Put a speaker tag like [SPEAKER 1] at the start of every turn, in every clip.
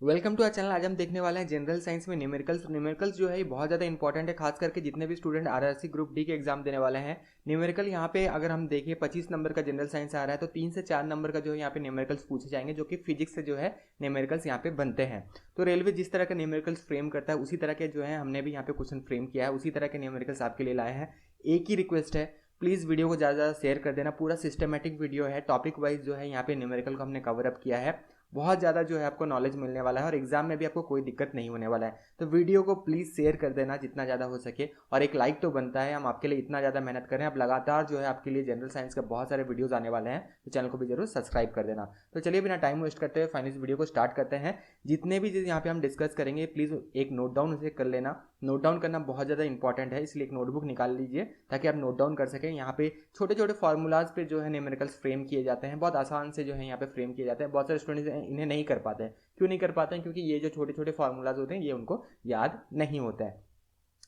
[SPEAKER 1] Welcome to our channel. आज हम देखने वाले हैं जनरल साइंस में न्यूमेरिकल्स। न्यूमेरिकल्स जो है ये बहुत ज़्यादा इंपॉर्टेंट है, खास करके जितने भी स्टूडेंट आरआरसी ग्रुप डी के एग्जाम देने वाले हैं। न्यूमेरिकल यहाँ पे अगर हम देखें 25 नंबर का जनरल साइंस आ रहा है तो 3 से 4 नंबर का जो है यहाँ पे न्यूमेरिकल्स पूछे जाएंगे, जो कि फिजिक्स से जो है न्यूमेरिकल्स यहाँ पे बनते हैं। तो रेलवे जिस तरह का न्यूमेरिकल्स फ्रेम करता है उसी तरह के जो है हमने भी यहाँ पे क्वेश्चन फ्रेम किया है, उसी तरह के न्यूमेरिकल्स आपके लिए लाए हैं। एक ही रिक्वेस्ट है, प्लीज़ वीडियो को ज़्यादा ज़्यादा शेयर कर देना। पूरा सिस्टमेटिक वीडियो है, टॉपिक वाइज जो है यहाँ पे न्यूमेरिकल को हमने कवर अप किया है। बहुत ज़्यादा जो है आपको नॉलेज मिलने वाला है और एग्जाम में भी आपको कोई दिक्कत नहीं होने वाला है। तो वीडियो को प्लीज़ शेयर कर देना जितना ज़्यादा हो सके, और एक लाइक तो बनता है। हम आपके लिए इतना ज़्यादा मेहनत कर रहे हैं, अब लगातार जो है आपके लिए जनरल साइंस के बहुत सारे वीडियोज़ आने वाले हैं, तो चैनल को भी जरूर सब्सक्राइब कर देना। तो चलिए बिना टाइम वेस्ट करते हुए फाइनल वीडियो को स्टार्ट करते हैं। जितने भी चीज़ यहाँ पे हम डिस्कस करेंगे प्लीज़ एक नोट डाउन उसे कर लेना। नोट डाउन करना बहुत ज़्यादा इंपॉर्टेंट है, इसलिए एक नोटबुक निकाल लीजिए ताकि आप नोट डाउन कर सकें। यहाँ पे छोटे छोटे फार्मूलाज पे जो है न्यूमेरिकल्स फ्रेम किए जाते हैं, बहुत आसान से जो है यहाँ पे फ्रेम किए जाते हैं। बहुत सारे स्टूडेंट्स इन्हें नहीं कर पाते हैं। क्यों नहीं कर पाते हैं? क्योंकि ये जो छोटे छोटे फार्मूलाज होते हैं ये उनको याद नहीं होता है।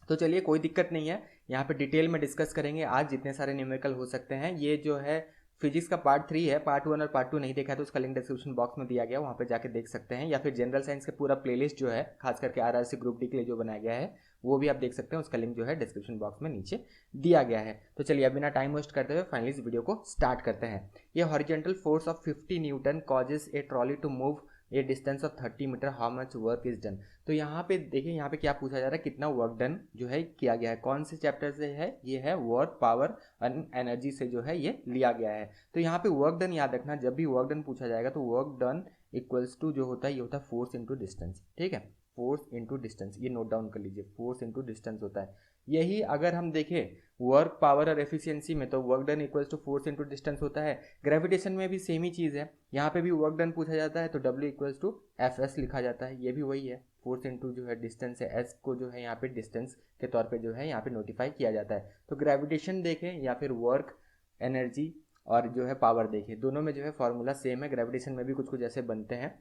[SPEAKER 1] तो चलिए कोई दिक्कत नहीं है, यहाँ पे डिटेल में डिस्कस करेंगे आज जितने सारे न्यूमेरिकल हो सकते हैं। ये जो है फिजिक्स का पार्ट 3 है, पार्ट 1 और पार्ट 2 नहीं देखा है तो उसका लिंक डिस्क्रिप्शन बॉक्स में दिया गया, वहाँ पे जाके देख सकते हैं। या फिर जनरल साइंस का पूरा प्लेलिस्ट जो है खास करके आरआरसी ग्रुप डी के लिए जो बनाया गया है वो भी आप देख सकते हैं, उसका लिंक जो है डिस्क्रिप्शन बॉक्स में नीचे दिया गया है। तो चलिए अब बिना टाइम वेस्ट करते हुए फाइनली इस वीडियो को स्टार्ट करते हैं। ये horizontal force of 50 newton causes a trolley to move a distance of 30 metre, how much work is done. तो यहाँ पे देखिए, यहाँ पे क्या पूछा जा रहा है, कितना वर्क डन जो है किया गया है। कौन से चैप्टर से है? ये है वर्क, पावर एंड एनर्जी से जो है ये लिया गया है। तो यहाँ पे वर्क डन याद रखना, जब भी वर्क डन पूछा जाएगा तो वर्क डन इक्वल्स टू जो होता है ये होता है फोर्स इंटू डिस्टेंस। ठीक है, फोर्स इंटू डिस्टेंस, ये नोट डाउन कर लीजिए, फोर्स इंटू डिस्टेंस होता है। यही अगर हम देखें वर्क, पावर और एफिशिएंसी में तो work done equals to force into distance होता है। ग्रेविटेशन में भी सेम ही चीज़ है, यहाँ पे भी वर्क डन पूछा जाता है तो W equals to F S लिखा जाता है। ये भी वही है, फोर्स इंटू जो है डिस्टेंस है, एस को जो है यहाँ पे डिस्टेंस के तौर पे जो है यहाँ पे नोटिफाई किया जाता है। तो ग्रेविटेशन देखें या फिर वर्क, एनर्जी और जो है पावर देखें, दोनों में जो है फॉर्मूला सेम है। ग्रेविटेशन में भी कुछ कुछ ऐसे बनते हैं,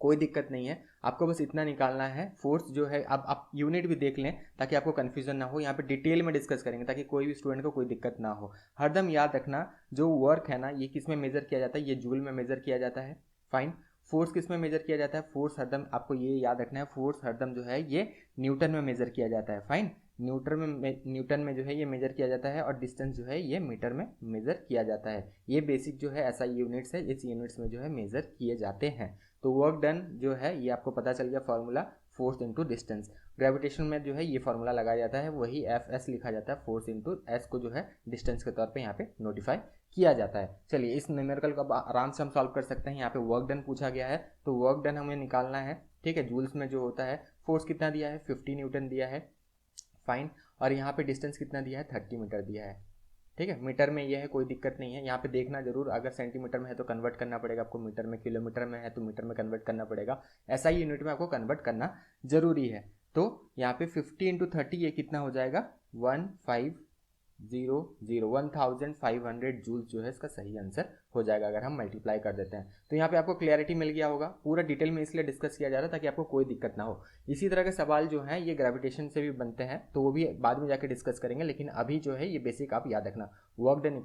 [SPEAKER 1] कोई दिक्कत नहीं है। आपको बस इतना निकालना है, फोर्स जो है। अब आप यूनिट भी देख लें ताकि आपको कन्फ्यूजन ना हो। यहाँ पे डिटेल में डिस्कस करेंगे ताकि कोई भी स्टूडेंट को कोई दिक्कत ना हो। हरदम याद रखना जो वर्क है ना ये किस में मेजर किया जाता है? ये जूल में मेजर किया जाता है। फाइन। फोर्स किस में मेजर किया जाता है? फोर्स हरदम आपको ये याद रखना है, फोर्स हरदम जो है ये न्यूटन में मेजर किया जाता है। फाइन, न्यूटन में जो है ये मेजर किया जाता है, और डिस्टेंस जो है ये मीटर में मेजर किया जाता है। ये बेसिक जो है एसआई यूनिट्स है, इस यूनिट्स में जो है मेजर किए जाते हैं। तो वर्क डन जो है ये आपको पता चल गया formula, force into distance. Gravitation में जो है ये फॉर्मूला लगाया जाता है, वही एफ एस लिखा जाता है, फोर्स इंटू एस को जो है डिस्टेंस के तौर पे यहाँ पे नोटिफाई किया जाता है। चलिए इस न्यूमेरिकल को आराम से हम सॉल्व कर सकते हैं। यहाँ पे वर्क डन पूछा गया है तो वर्क डन हमें निकालना है। ठीक है, जूल्स में जो होता है, फोर्स कितना दिया है? 50 न्यूटन दिया है। फाइन, और यहाँ पे डिस्टेंस कितना दिया है? 30 मीटर दिया है। ठीक है, मीटर में ये है, कोई दिक्कत नहीं है। यहाँ पे देखना जरूर, अगर सेंटीमीटर में है तो कन्वर्ट करना पड़ेगा आपको मीटर में, किलोमीटर में है तो मीटर में कन्वर्ट करना पड़ेगा। ऐसा ही यूनिट में आपको कन्वर्ट करना जरूरी है। तो यहाँ पे 50 इंटू 30 ये कितना हो जाएगा? 1500 जूल जो है इसका सही आंसर हो जाएगा अगर हम मल्टीप्लाई कर देते हैं। तो यहाँ पे आपको क्लैरिटी मिल गया होगा। पूरा डिटेल में इसलिए डिस्कस किया जा रहा है ताकि आपको कोई दिक्कत ना हो। इसी तरह के सवाल जो हैं ये ग्रेविटेशन से भी बनते हैं, तो वो भी बाद में जाके डिस्कस करेंगे, लेकिन अभी जो है ये बेसिक आप याद रखना। Work done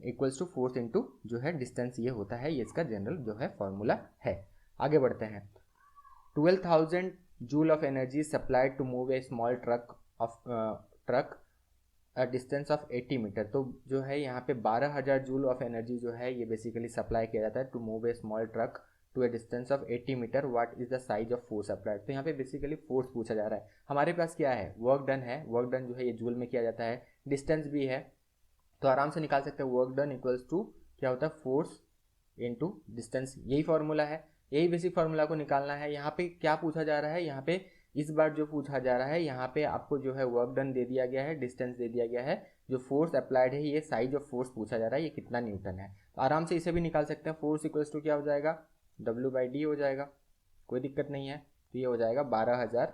[SPEAKER 1] equals to force into जो है डिस्टेंस, ये होता है, ये इसका जनरल जो है फॉर्मूला है। आगे बढ़ते हैं। 12,000 joule of energy supplied to move a small truck distance of 80 metre. तो जो है यहाँ पे 12,000 जूल ऑफ एनर्जी जो है ये बेसिकली सप्लाई किया जाता है to move a small truck to a distance of 80 metre. What is the size of force applied. तो यहाँ पे बेसिकली फोर्स पूछा जा रहा है। हमारे पास क्या है? वर्क डन है, वर्क डन जो है ये जूल में किया जाता है, डिस्टेंस भी है, तो आराम से निकाल सकते हैं। वर्क डन इक्वल्स टू क्या होता है? फोर्स इंटू डिस्टेंस, यही फॉर्मूला है, यही बेसिक फॉर्मूला को निकालना है। यहाँ पे क्या पूछा जा रहा है? यहाँ पे इस बार जो पूछा जा रहा है, यहाँ पे आपको जो है वर्क डन दे दिया गया है, डिस्टेंस दे दिया गया है, जो फोर्स अप्लाइड है ये साइज ऑफ फोर्स पूछा जा रहा है, ये कितना न्यूटन है। तो आराम से इसे भी निकाल सकते हैं। फोर्स इक्वल्स टू क्या हो जाएगा? W/D हो जाएगा, कोई दिक्कत नहीं है। तो ये हो जाएगा 12,000।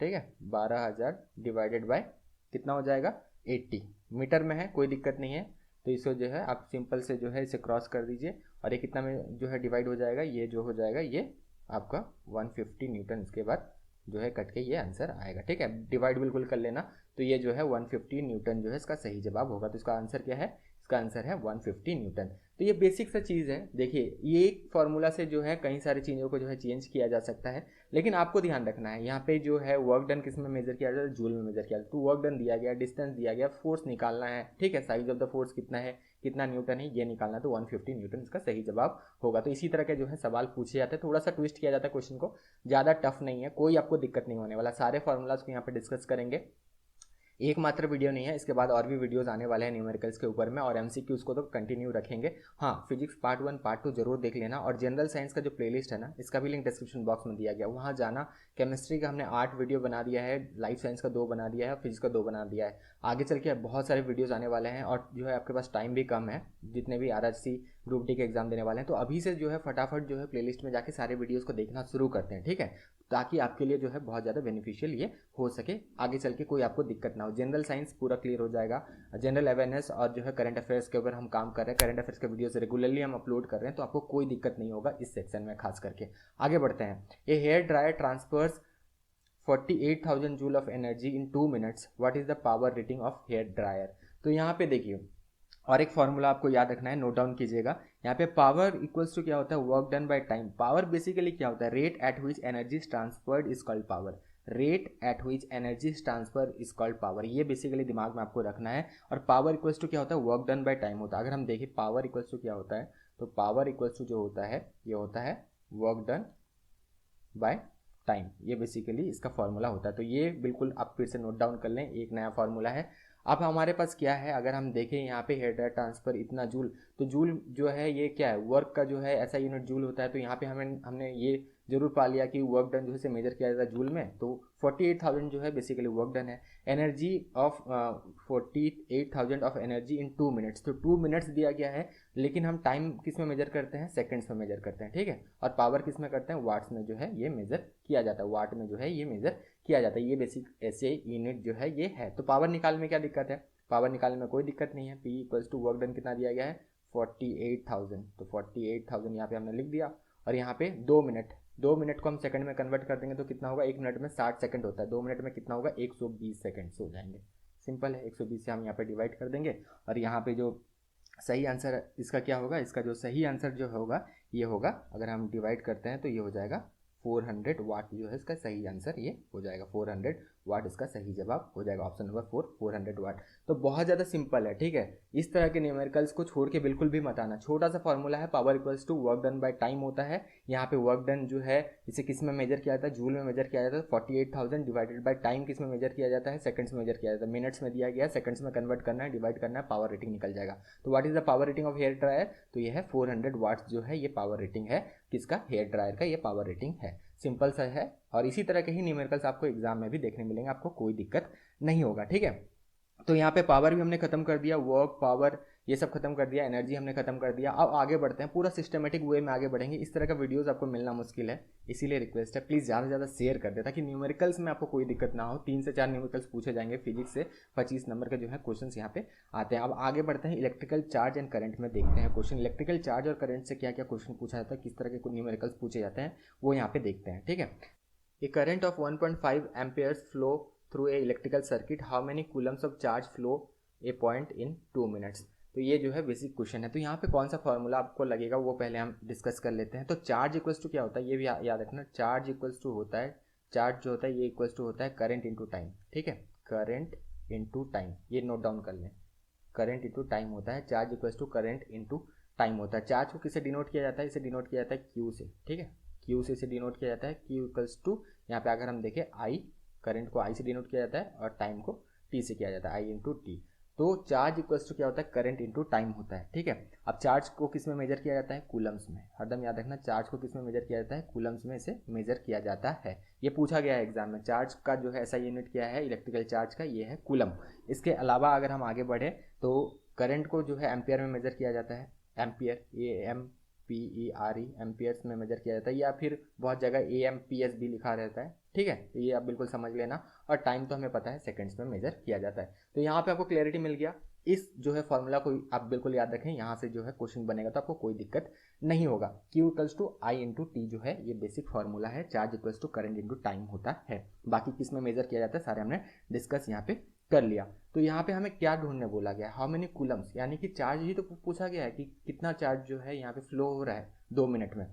[SPEAKER 1] ठीक है, 12,000 डिवाइडेड बाय कितना हो जाएगा? 80 मीटर में है, कोई दिक्कत नहीं है। तो इसको जो है आप सिंपल से जो है इसे क्रॉस कर दीजिए, और ये कितना में जो है डिवाइड हो जाएगा? ये जो हो जाएगा ये आपका 150 न्यूटन, इसके बाद जो है कट के ये आंसर आएगा। ठीक है, डिवाइड बिल्कुल कर लेना। तो ये जो है 150 न्यूटन जो है इसका सही जवाब होगा। तो इसका आंसर क्या है? इसका आंसर है 150 न्यूटन। तो ये बेसिक सा चीज़ है। देखिए ये एक फार्मूला से जो है कई सारी चीज़ों को जो है चेंज किया जा सकता है, लेकिन आपको ध्यान रखना है यहाँ पे जो है वर्क डन किस में मेजर किया जाता है, जूल में मेजर किया जाता है। तो वर्क डन दिया गया, डिस्टेंस दिया गया, फोर्स निकालना है, ठीक है, साइज ऑफ द फोर्स कितना है, कितना न्यूटन है, ये निकालना है। तो 150 न्यूटन इसका सही जवाब होगा। तो इसी तरह के जो है सवाल पूछे जाते हैं, थोड़ा सा ट्विस्ट किया जाता है क्वेश्चन को, ज़्यादा टफ नहीं है, कोई आपको दिक्कत नहीं होने वाला। सारे फार्मूलाज को यहाँ पे डिस्कस करेंगे। एक मात्र वीडियो नहीं है, इसके बाद और भी वीडियोस आने वाले हैं न्यूमेरिकल्स के ऊपर में, और एमसीक्यूज को तो कंटिन्यू रखेंगे। हाँ, फिजिक्स पार्ट 1 पार्ट 2 जरूर देख लेना, और जनरल साइंस का जो प्लेलिस्ट है ना, इसका भी लिंक डिस्क्रिप्शन बॉक्स में दिया गया, वहाँ जाना। केमिस्ट्री का हमने 8 वीडियो बना दिया है, लाइफ साइंस का 2 बना दिया है, फिजिक्स का 2 बना दिया है। आगे चल के बहुत सारे वीडियोज आने वाले हैं, और जो है आपके पास टाइम भी कम है, जितने भी आरआरसी ग्रुप डी के एग्जाम देने वाले हैं, तो अभी से जो है फटाफट जो है प्लेलिस्ट में जाके सारे वीडियोस को देखना शुरू करते हैं, ठीक है, ताकि आपके लिए जो है बहुत ज़्यादा बेनिफिशियल ये हो सके, आगे चल के कोई आपको दिक्कत ना हो। जनरल साइंस पूरा क्लियर हो जाएगा, जनरल अवेयरनेस और जो है करंट अफेयर्स के ऊपर हम काम कर रहे हैं, करंट अफेयर्स के वीडियोस रेगुलरली हम अपलोड कर रहे हैं, तो आपको कोई दिक्कत नहीं होगा इस सेक्शन में खास करके। आगे बढ़ते हैं। A hair dryer transfers 48,000 joule of energy in 2 minutes, what is the power rating of hair dryer. तो यहाँ पे देखिए, और एक फॉर्मूला आपको याद रखना है, नोट डाउन कीजिएगा। यहाँ पे पावर इक्वल्स टू क्या होता है, work done by time. Power basically क्या होता है, rate at which energy transferred is called power. Rate at which energy transfer is called power, ये बेसिकली दिमाग में आपको रखना है। और पावर इक्वल्स टू क्या होता है, वर्क डन बाय टाइम होता है। अगर हम देखें पावर इक्वल्स टू क्या होता है, तो पावर इक्वल्स टू जो होता है, ये होता है वर्क डन बाय टाइम, ये बेसिकली इसका फॉर्मूला होता है। तो ये बिल्कुल आप फिर से नोट डाउन कर लें, एक नया फॉर्मूला है। अब हमारे पास क्या है, अगर हम देखें यहाँ पे हेयर ड्रायर ट्रांसफर इतना जूल, तो जूल जो है ये क्या है, वर्क का जो है ऐसा यूनिट जूल होता है। तो यहाँ पे हमने ये जरूर पा लिया कि वर्क डन जो है मेजर किया जाता है जूल में, तो 48,000 जो है बेसिकली वर्क डन है। Energy of 48,000 of energy in 2 minutes, तो 2 मिनट्स दिया गया है, लेकिन हम टाइम किस में मेजर करते हैं, सेकंड्स में मेजर करते हैं, ठीक है। और पावर किस में करते हैं, वाट्स में जो है ये मेजर किया जाता है, वाट में जो है ये मेजर किया जाता है। ये बेसिक ऐसे यूनिट जो है ये है। तो पावर निकालने में क्या दिक्कत है, पावर निकालने में कोई दिक्कत नहीं है। P equals to work done कितना दिया गया है, 48,000, तो 48,000 यहाँ पे हमने लिख दिया। और यहाँ पे 2 मिनट को हम सेकंड में कन्वर्ट कर देंगे तो कितना होगा, 1 मिनट में 60 सेकंड होता है, 2 मिनट में कितना होगा, 120 सेकंड हो जाएंगे। सिंपल है, 120 से हम यहाँ पे डिवाइड कर देंगे, और यहाँ पे जो सही आंसर इसका क्या होगा, इसका जो सही आंसर जो होगा ये होगा, अगर हम डिवाइड करते हैं तो ये हो जाएगा 400 वाट, जो है इसका सही आंसर ये हो जाएगा, 400 वाट इसका सही जवाब हो जाएगा, ऑप्शन नंबर 4 400 वाट। तो बहुत ज़्यादा सिंपल है, ठीक है। इस तरह के न्यूमेरिकल्स को छोड़ के बिल्कुल भी मत आना। छोटा सा फॉर्मूला है, power equals to work done by time होता है। यहाँ पे वर्क डन जो है इसे किस में मेजर किया जाता है, जूल में मेजर किया जाता है। 48,000 डिवाइडेड बाय टाइम किस में मेजर किया जाता है, सेकंड्स में मेजर किया जाता है। मिनट्स में दिया गया है, सेकंड्स में कन्वर्ट करना है, डिवाइड करना है, पावर रेटिंग निकल जाएगा। तो what is the power rating of hair dryer, तो ये है 400 वाट्स जो है ये पावर रेटिंग है किसका, हेयर ड्रायर का ये पावर रेटिंग है। सिंपल सा है, और इसी तरह के ही न्यूमेरिकल्स आपको एग्जाम में भी देखने मिलेंगे, आपको कोई दिक्कत नहीं होगा, ठीक है। तो यहाँ पे पावर भी हमने खत्म कर दिया, वर्क पावर ये सब खत्म कर दिया, एनर्जी हमने खत्म कर दिया। अब आगे बढ़ते हैं, पूरा सिस्टमेटिक वे में आगे बढ़ेंगे। इस तरह का वीडियोस आपको मिलना मुश्किल है, इसीलिए रिक्वेस्ट है प्लीज़ ज़्यादा से ज़्यादा शेयर कर दे, ताकि न्यूमेरिकल्स में आपको कोई दिक्कत ना हो। 3 से 4 न्यूमेरिकल्स पूछे जाएंगे, फिजिक्स से 25 नंबर के जो है क्वेश्चन यहाँ पे आते हैं। अब आगे बढ़ते हैं, इलेक्ट्रिकल चार्ज एंड करंट में देखते हैं क्वेश्चन। इलेक्ट्रिकल चार्ज और करंट से क्या क्या क्वेश्चन पूछा जाता है, किस तरह के न्यूमेरिकल्स पूछे जाते हैं, वो यहाँ पे देखते हैं, ठीक है। A current of 1.5 amperes flow through a electrical circuit. How many coulombs of charge flow a point in 2 minutes? तो ये जो है बेसिक क्वेश्चन है। तो यहाँ पे कौन सा फॉर्मूला आपको लगेगा वो पहले हम डिस्कस कर लेते हैं। तो चार्ज इक्वल्स टू क्या होता है, ये भी याद रखना। चार्ज इक्वल्स टू होता है, चार्ज जो होता है ये इक्वल्स टू होता है करंट इनटू टाइम, ठीक है। करंट इनटू टाइम, ये नोट डाउन कर लें, करंट इनटू टाइम होता है। Charge equals to current into time होता है। चार्ज को किससे डिनोट किया जाता है, इसे डिनोट किया जाता है क्यू से, ठीक है। क्यू से इसे डिनोट किया जाता है, क्यू इक्वल्स टू, यहाँ पे अगर हम देखें आई, करंट को आई से डिनोट किया जाता है और टाइम को टी से किया जाता है, आई इंटू टी। तो चार्ज इक्वल्स टू क्या होता है, करंट इंटू टाइम होता है, ठीक है। अब चार्ज को किस में मेजर किया जाता है, कूलम्स में। हरदम याद रखना, चार्ज को किस में मेजर किया जाता है, कूलम्स में इसे मेजर किया जाता है। ये पूछा गया है एग्जाम में। चार्ज का जो है ऐसा यूनिट क्या है इलेक्ट्रिकल चार्ज का, ये है कूलम। इसके अलावा अगर हम आगे बढ़े तो करंट को जो है एम्पियर में मेजर किया जाता है, एम्पियर, AMPERE एम्पियर्स में मेजर किया जाता है, या फिर बहुत जगह AMPS भी लिखा रहता है, ठीक है। तो ये आप बिल्कुल समझ लेना। और टाइम तो हमें पता है सेकंड्स में मेजर किया जाता है। तो यहाँ पे आपको क्लैरिटी मिल गया। इस जो है फॉर्मूला को आप बिल्कुल याद रखें, यहाँ से जो है क्वेश्चन बनेगा तो आपको कोई दिक्कत नहीं होगा। Q equals to I into T जो है ये बेसिक फॉर्मूला है। Charge equals to current into time होता है। बाकी किस में मेजर किया जाता है सारे हमने डिस्कस यहाँ पे कर लिया। तो यहाँ पे हमें क्या ढूंढने बोला गया है, हाउ मेनी कूलम्स, यानी कि चार्ज ही तो पूछा गया है कि कितना चार्ज जो है यहाँ पे फ्लो हो रहा है 2 मिनट में।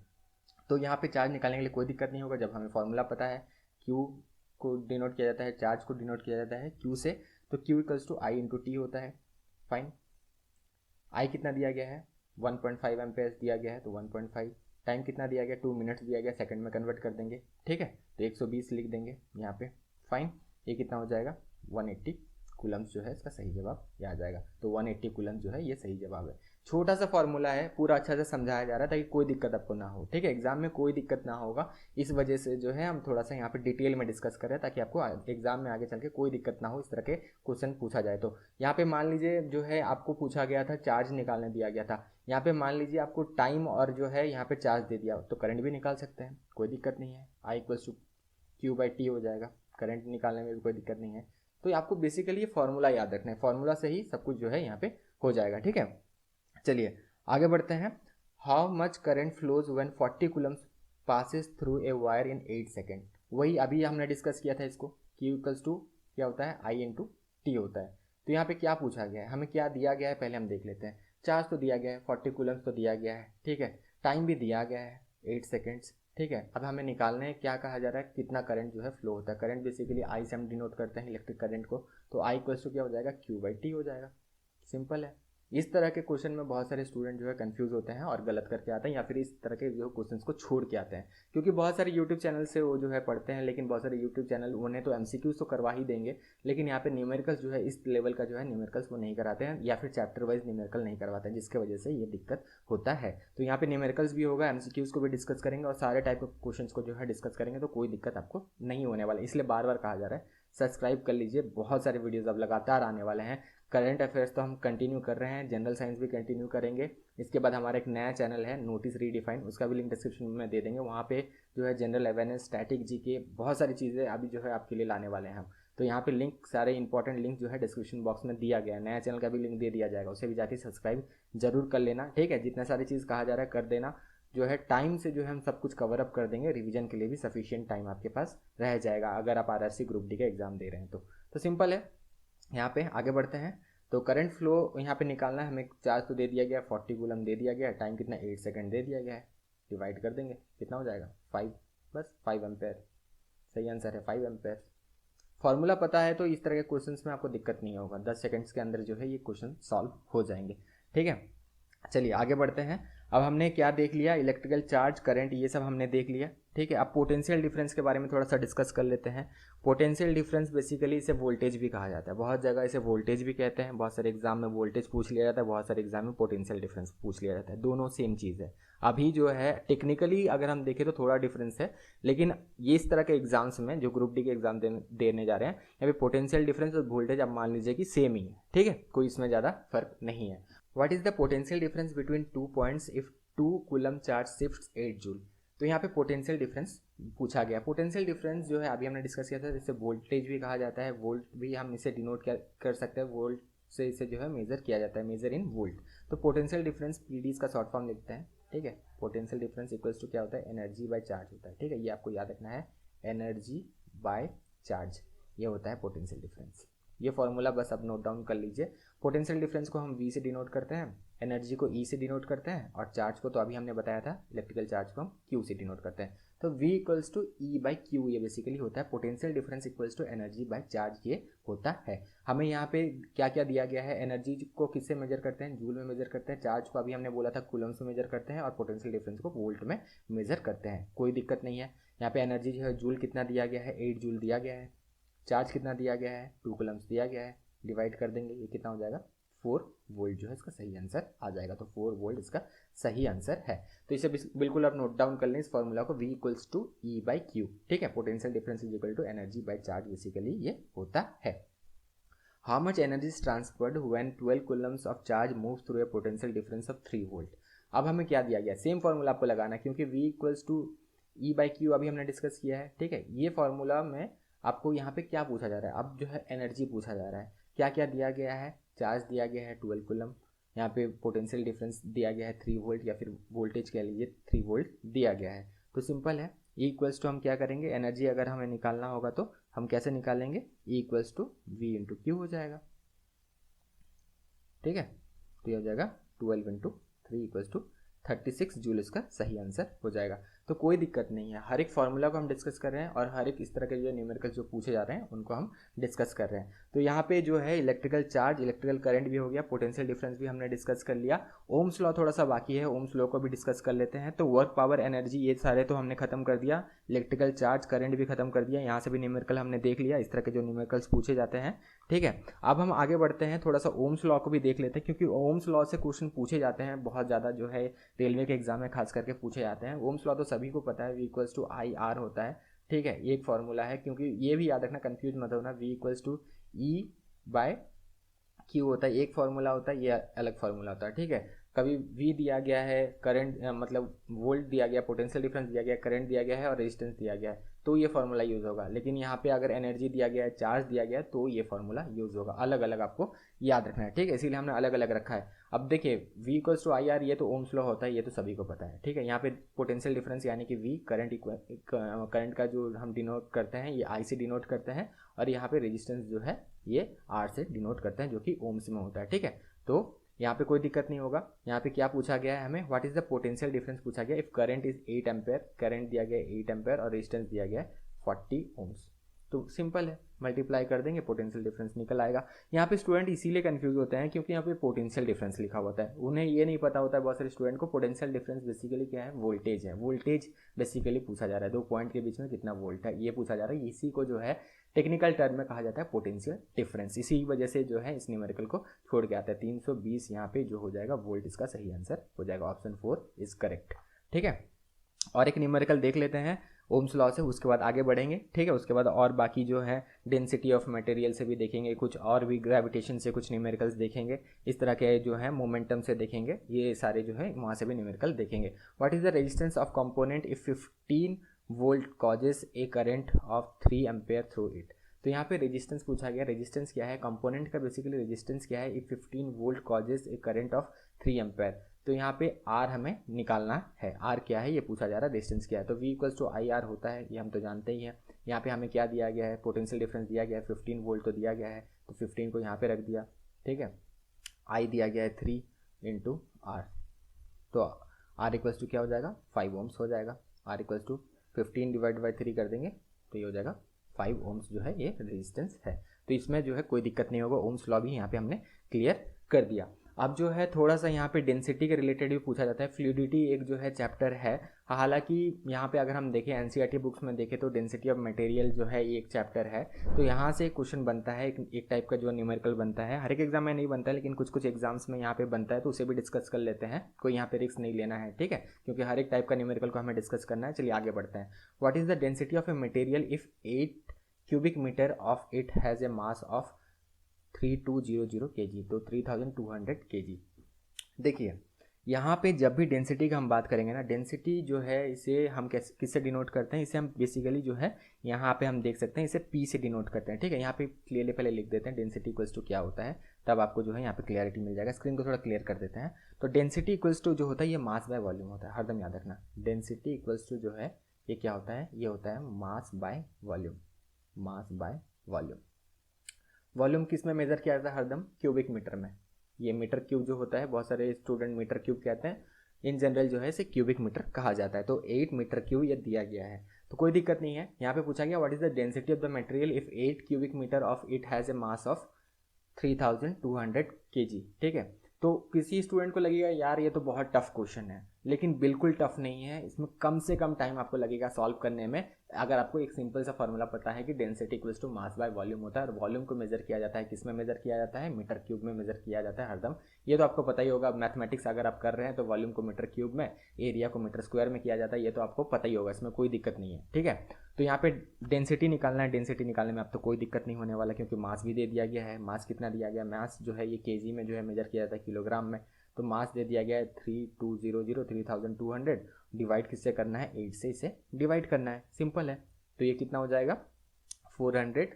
[SPEAKER 1] तो यहाँ पे चार्ज निकालने के लिए कोई दिक्कत नहीं होगा जब हमें फॉर्मूला पता है। क्यू को डिनोट किया जाता है, चार्ज को डिनोट किया जाता है क्यू से, तो Q equals to I into T होता है। फाइन, आई कितना दिया गया है 1.5 एम्पेयर दिया गया है, तो 1.5, टाइम कितना दिया गया 2 मिनट्स दिया गया, सेकंड में कन्वर्ट कर देंगे, ठीक है, तो 120 लिख देंगे यहाँ पे। फाइन, ये कितना हो जाएगा 180 कूलम्स जो है इसका सही जवाब ये आ जाएगा। तो 180 कूलम्स जो है ये सही जवाब है। छोटा सा फॉर्मूला है, पूरा अच्छा से समझाया जा रहा है ताकि कोई दिक्कत आपको ना हो, ठीक है, एग्जाम में कोई दिक्कत ना होगा, इस वजह से जो है हम थोड़ा सा यहाँ पे डिटेल में डिस्कस कर रहे हैं ताकि आपको एग्जाम में आगे चल के कोई दिक्कत ना हो, इस तरह के क्वेश्चन पूछा जाए। तो यहाँ पे मान लीजिए जो है आपको पूछा गया था चार्ज निकालने दिया गया था, यहाँ पे मान लीजिए आपको टाइम और जो है यहाँ पे चार्ज दे दिया, तो करंट भी निकाल सकते हैं, कोई दिक्कत नहीं है, I equals to Q by T हो जाएगा, करंट निकालने में भी कोई दिक्कत नहीं है। तो आपको बेसिकली ये फॉर्मूला याद रखना है, फॉर्मूला से ही सब कुछ जो है यहाँ पे हो जाएगा, ठीक है। चलिए आगे बढ़ते हैं। How much current flows when 40 Coulomb's passes through a wire in 8 second. वही अभी हमने डिस्कस किया था इसको, Q इक्वल्स टू क्या होता है आई इंटू टी होता है। तो यहाँ पे क्या पूछा गया है, हमें क्या दिया गया है पहले हम देख लेते हैं। चार्ज तो दिया गया है 40 कूलम्स तो दिया गया है, ठीक है, टाइम भी दिया गया है 8 सेकेंड्स, ठीक है। अब हमें निकालना है क्या कहा जा रहा है, कितना करंट जो है फ्लो होता है। करंट बेसिकली आई से हम डिनोट करते हैं इलेक्ट्रिक करंट को, तो आई इक्वल्स टू क्या हो जाएगा क्यू बाई टी हो जाएगा, सिंपल है। इस तरह के क्वेश्चन में बहुत सारे स्टूडेंट जो है कंफ्यूज होते हैं और गलत करके आते हैं, या फिर इस तरह के जो क्वेश्चंस को छोड़ के आते हैं, क्योंकि बहुत सारे यूट्यूब चैनल से वो जो है पढ़ते हैं, लेकिन बहुत सारे यूट्यूब चैनल उन्हें तो एमसीक्यूज तो करवा ही देंगे, लेकिन यहाँ पे न्यूमेरिकल्स जो है इस लेवल का जो है न्यूमेरिकल्स वो नहीं कराते हैं, या फिर चैप्टर वाइज न्यूमेरिकल नहीं करवाते हैं, जिसकी वजह से ये दिक्कत होता है। तो यहाँ पे न्यूमेरिकल्स भी होगा, एमसीक्यूज को भी डिस्कस करेंगे और सारे टाइप ऑफ क्वेश्चन को जो है डिस्कस करेंगे, तो कोई दिक्कत आपको नहीं होने वाला, इसलिए बार बार कहा जा रहा है सब्सक्राइब कर लीजिए, बहुत सारे वीडियोस अब लगातार आने वाले हैं। करंट अफेयर्स तो हम कंटिन्यू कर रहे हैं, जनरल साइंस भी कंटिन्यू करेंगे। इसके बाद हमारा एक नया चैनल है नोटिस रीडिफाइन, उसका भी लिंक डिस्क्रिप्शन में दे देंगे, वहाँ पे जो है जनरल अवेयरनेस, स्टैटिक जीके, बहुत सारी चीज़ें अभी जो है आपके लिए लाने वाले हैं हम। तो यहाँ पे लिंक, सारे इंपॉर्टेंट लिंक जो है डिस्क्रिप्शन बॉक्स में दिया गया है, नया चैनल का भी लिंक दे दिया जाएगा, उसे भी जाके सब्सक्राइब जरूर कर लेना, ठीक है। जितना सारी चीज़ कहा जा रहा है कर देना, जो है टाइम से जो है हम सब कुछ कवर अप कर देंगे, रिवीजन के लिए भी सफिशिएंट टाइम आपके पास रह जाएगा अगर आप आरआरसी ग्रुप डी का एग्जाम दे रहे हैं तो सिंपल है। यहाँ पे आगे बढ़ते हैं। तो करंट फ्लो यहाँ पे निकालना है हमें, चार्ज तो दे दिया गया 40 कूलम दे दिया गया, टाइम कितना 8 सेकंड दे दिया गया है, डिवाइड कर देंगे कितना हो जाएगा 5, बस 5 एम्पेयर, सही आंसर है 5 एम्पेयर। फॉर्मूला पता है तो इस तरह के क्वेश्चंस में आपको दिक्कत नहीं होगा, 10 सेकंड्स के अंदर जो है ये क्वेश्चन सॉल्व हो जाएंगे, ठीक है। चलिए आगे बढ़ते हैं। अब हमने क्या देख लिया, इलेक्ट्रिकल चार्ज, करंट, ये सब हमने देख लिया, ठीक है। अब पोटेंशियल डिफरेंस के बारे में थोड़ा सा डिस्कस कर लेते हैं। पोटेंशियल डिफरेंस बेसिकली इसे वोल्टेज भी कहा जाता है, बहुत जगह इसे वोल्टेज भी कहते हैं, बहुत सारे एग्जाम में वोल्टेज पूछ लिया जाता है, बहुत सारे एग्जाम में पोटेंशियल डिफरेंस पूछ लिया जाता है, दोनों सेम चीज़ है। अभी जो है टेक्निकली अगर हम देखें तो थोड़ा डिफरेंस है, लेकिन ये इस तरह के एग्जाम्स में जो ग्रुप डी के एग्जाम देने जा रहे हैं, यहाँ पे पोटेंशियल डिफरेंस और वोल्टेज आप मान लीजिए कि सेम ही है, ठीक है, कोई इसमें ज़्यादा फर्क नहीं है। What is the potential difference between 2 points if 2 coulomb charge shifts 8 joule. तो यहाँ पे पोटेंशियल डिफरेंस पूछा गया। पोटेंशियल डिफरेंस जो है अभी हमने डिस्कस किया था, जिसे वोल्टेज भी कहा जाता है, वोल्ट भी हम इसे डिनोट कर सकते हैं, वोल्ट से इसे जो है मेजर किया जाता है, मेजर इन वोल्ट। तो पोटेंशियल डिफरेंस पीडी इसका शॉर्ट फॉर्म लिखते हैं, ठीक है। पोटेंशियल डिफरेंस इक्वल्स टू क्या होता है, एनर्जी बाय चार्ज होता है, ठीक है, ये आपको याद रखना है, एनर्जी बाय चार्ज, ये होता है पोटेंशियल डिफरेंस। ये फॉर्मूला बस आप नोट डाउन कर लीजिए। पोटेंशियल डिफरेंस को हम V से डिनोट करते हैं, एनर्जी को E से डिनोट करते हैं, और चार्ज को तो अभी हमने बताया था इलेक्ट्रिकल चार्ज को हम Q से डिनोट करते हैं। तो V equals to E by Q ये बेसिकली होता है, potential difference equals to energy by charge ये होता है। हमें यहाँ पे क्या क्या दिया गया है, एनर्जी को किससे मेजर करते हैं, जूल में मेजर करते हैं, चार्ज को अभी हमने बोला था कूलम्स में मेजर करते हैं, और पोटेंशियल डिफरेंस को वोल्ट में मेजर करते हैं, कोई दिक्कत नहीं है। यहाँ पे एनर्जी जो है जूल कितना दिया गया है, 8 जूल दिया गया है, चार्ज कितना दिया गया है 2 कूलम्स दिया गया है, डिवाइड कर देंगे, ये कितना हो जाएगा 4 वोल्ट जो है इसका सही आंसर आ जाएगा। तो 4 वोल्ट इसका सही आंसर है। तो इसे बिल्कुल आप नोट डाउन कर लें इस फॉर्मूला को, V equals to E by Q, ठीक है। Potential difference is equal to energy by charge, basically ये होता है। How much energy is transferred when 12 coulombs of charge moves through a potential difference of 3 volt. अब हमें क्या दिया गया, सेम फॉर्मूला आपको लगाना है, क्योंकि V equals to E by Q अभी हमने डिस्कस किया है, ठीक है। ये फॉर्मूला में आपको यहाँ पे क्या पूछा जा रहा है, अब जो है एनर्जी पूछा जा रहा है। क्या क्या दिया गया है, चार्ज दिया गया है 12 कूलम, यहाँ पे पोटेंशियल डिफरेंस दिया गया है 3 वोल्ट, या फिर वोल्टेज कह लीजिए 3 वोल्ट दिया गया है। तो सिंपल है, ई इक्वल्स टू हम क्या करेंगे, एनर्जी अगर हमें निकालना होगा तो हम कैसे निकालेंगे, E equals to V into Q हो जाएगा, ठीक है। तो ये हो जाएगा 12 इंटू 3 इक्वल्स टू 36 जूल, इसका सही आंसर हो जाएगा। तो कोई दिक्कत नहीं है, हर एक फार्मूला को हम डिस्कस कर रहे हैं और हर एक इस तरह के जो न्यूमेरिकल जो पूछे जा रहे हैं उनको हम डिस्कस कर रहे हैं। तो यहाँ पे जो है इलेक्ट्रिकल चार्ज, इलेक्ट्रिकल करंट भी हो गया, पोटेंशियल डिफरेंस भी हमने डिस्कस कर लिया, ओम्स लॉ थोड़ा सा बाकी है, ओम्स लॉ को भी डिस्कस कर लेते हैं। तो वर्क, पावर, एनर्जी ये सारे तो हमने खत्म कर दिया, इलेक्ट्रिकल चार्ज, करंट भी खत्म कर दिया, यहाँ से भी न्यूमेरिकल हमने देख लिया, इस तरह के जो न्यूमेरिकल्स पूछे जाते हैं, ठीक है। अब हम आगे बढ़ते हैं, थोड़ा सा ओम्स लॉ को भी देख लेते हैं, क्योंकि ओम्स लॉ से क्वेश्चन पूछे जाते हैं बहुत ज़्यादा, जो है रेलवे के एग्जाम में खास करके पूछे जाते हैं। ओम्स लॉ तो सभी को पता है, V equals to I R होता है, ठीक है, ये एक फॉर्मूला है, क्योंकि ये भी याद रखना, कंफ्यूज मत होना, V equals to E by Q होता है, एक फार्मूला होता है, ये अलग फार्मूला होता है, ठीक है। कभी V दिया गया है, करंट मतलब वोल्ट दिया गया, पोटेंशियल डिफरेंस दिया गया, करंट दिया गया है और रेजिस्टेंस दिया गया है, तो ये फार्मूला यूज़ होगा। लेकिन यहाँ पे अगर एनर्जी दिया गया है, चार्ज दिया गया है, तो ये फार्मूला यूज़ होगा, अलग अलग आपको याद रखना है, ठीक है, इसीलिए हमने अलग अलग रखा है। अब देखिए V equals to I R, ये तो ओम्स लॉ होता है, ये तो सभी को पता है, ठीक है। यहाँ पे पोटेंशियल डिफरेंस यानी कि V करंट का जो हम डिनोट करते हैं, ये I से डिनोट करते हैं, और यहाँ पे रेजिस्टेंस जो है ये R से डिनोट करते हैं, जो कि ओम्स में होता है, ठीक है। तो यहाँ पे कोई दिक्कत नहीं होगा। यहाँ पे क्या पूछा गया है हमें, what is the potential difference पूछा गया, if current is 8 ampere, current दिया गया 8 एम्पेयर और रेजिस्टेंस दिया गया 40 ओम्स। तो सिंपल है, मल्टीप्लाई कर देंगे, पोटेंशियल डिफरेंस निकल आएगा। यहाँ पे स्टूडेंट इसीलिए कंफ्यूज होते हैं क्योंकि यहाँ पे पोटेंशियल डिफरेंस लिखा होता है, उन्हें ये नहीं पता होता है बहुत सारे स्टूडेंट को, पोटेंशियल डिफरेंस बेसिकली क्या है, वोल्टेज है, वोल्टेज बेसिकली पूछा जा रहा है, दो पॉइंट के बीच में कितना वोल्ट है ये पूछा जा रहा है, इसी को जो है टेक्निकल टर्म में कहा जाता है पोटेंशियल डिफरेंस। इसी वजह से जो है इस न्यूमेरिकल को छोड़ के आता है। 320 यहाँ पे जो हो जाएगा वोल्ट, इसका सही आंसर हो जाएगा, ऑप्शन 4 इज करेक्ट, ठीक है। और एक न्यूमेरिकल देख लेते हैं ओम्स लॉ से, उसके बाद आगे बढ़ेंगे, ठीक है। उसके बाद और बाकी जो है डेंसिटी ऑफ मटेरियल से भी देखेंगे कुछ, और भी ग्रेविटेशन से कुछ न्यूमेरिकल्स देखेंगे, इस तरह के जो है मोमेंटम से देखेंगे, ये सारे जो है वहाँ से भी न्यूमेरिकल देखेंगे। What is the resistance of component if 15 volt causes A current of 3 ampere through it. तो यहाँ पे रेजिस्टेंस पूछा गया, रेजिस्टेंस क्या है, कंपोनेंट का बेसिकली रेजिस्टेंस क्या है, if 15 volt causes A current of 3 ampere. तो यहाँ पे R हमें निकालना है, R क्या है ये पूछा जा रहा है, रेजिस्टेंस क्या है। तो V equals to I R होता है, ये हम तो जानते ही हैं। यहाँ पे हमें क्या दिया गया है, पोटेंशियल डिफरेंस दिया गया है, 15 वोल्ट तो दिया गया है, तो 15 को यहाँ पे रख दिया, ठीक है। I दिया गया है 3 इंटू R, तो R इक्वल्स टू क्या हो जाएगा, 5 ओम्स हो जाएगा। R equals to 15 divide by 3 कर देंगे तो ये हो जाएगा 5 ओम्स जो है ये रेजिस्टेंस है। तो इसमें जो है कोई दिक्कत नहीं होगा, ओम्स लॉ भी यहाँ पे हमने क्लियर कर दिया। अब जो है थोड़ा सा यहाँ पे डेंसिटी के रिलेटेड भी पूछा जाता है, फ्लूइडिटी एक जो है चैप्टर है, हालांकि यहाँ पे अगर हम देखें एनसीईआरटी बुक्स में देखें तो डेंसिटी ऑफ मटेरियल जो है ये एक चैप्टर है, तो यहाँ से क्वेश्चन बनता है, एक टाइप का जो न्यूमेरिकल बनता है, हर एक एग्जाम में नहीं बनता है लेकिन कुछ कुछ एग्जाम्स में यहाँ पे बनता है, तो उसे भी डिस्कस कर लेते हैं, कोई यहाँ पे रिस्क नहीं लेना है, ठीक है, क्योंकि हर एक टाइप का न्यूमेरिकल को हमें डिस्कस करना है। चलिए आगे बढ़ते हैं। What is the density of a material if 8 cubic metre of it has a mass of 3200 kg, तो 3200 kg। देखिए यहाँ पे जब भी डेंसिटी का हम बात करेंगे ना, डेंसिटी जो है इसे हम किससे डिनोट करते हैं, इसे हम बेसिकली जो है यहाँ पे हम देख सकते हैं इसे P से डिनोट करते हैं, ठीक है। यहाँ पे क्लियरली पहले लिख देते हैं डेंसिटी इक्वल्स टू क्या होता है, तब आपको जो है यहाँ पे क्लियरिटी मिल जाएगा। स्क्रीन को थोड़ा क्लियर कर देते हैं। तो डेंसिटी इक्वल्स टू जो होता है ये मास बाय वॉल्यूम होता है, हरदम याद रखना, डेंसिटी इक्वल्स टू जो है ये क्या होता है, ये होता है मास by volume, mass by volume. Volume किस में मेजर किया जाता है, हरदम क्यूबिक मीटर में। ये मीटर क्यूब जो होता है, बहुत सारे स्टूडेंट मीटर क्यूब कहते हैं, इन जनरल जो है इसे क्यूबिक मीटर कहा जाता है। तो 8 मीटर क्यूब ये दिया गया है, तो कोई दिक्कत नहीं है। यहाँ पे पूछा गया what is the density of the material if 8 cubic metre of it has a mass of 3200 kg, ठीक है। तो किसी स्टूडेंट को लगेगा यार ये तो बहुत टफ क्वेश्चन है, लेकिन बिल्कुल टफ नहीं है, इसमें कम से कम टाइम आपको लगेगा सॉल्व करने में, अगर आपको एक सिंपल सा फॉर्मूला पता है कि density equals to mass by volume होता है, और वॉल्यूम को मेजर किया जाता है किस में मेजर किया जाता है, मीटर क्यूब में मेजर किया जाता है हरदम, ये तो आपको पता ही होगा। मैथमेटिक्स अगर आप कर रहे हैं तो वॉल्यूम को मीटर क्यूब में, एरिया को मीटर स्क्वायर में किया जाता है, ये तो आपको पता ही होगा, इसमें कोई दिक्कत नहीं है, ठीक है। तो यहाँ पे डेंसिटी निकालना है, डेंसिटी निकालने में आप तो कोई दिक्कत नहीं होने वाला, क्योंकि मास भी दे दिया गया है। मास कितना दिया गया, मास जो है ये केजी में जो है मेजर किया जाता है, किलोग्राम में, तो मास दे दिया गया है 3200 डिवाइड किससे करना है, 8 से इसे डिवाइड करना है, सिंपल है। तो ये कितना हो जाएगा 400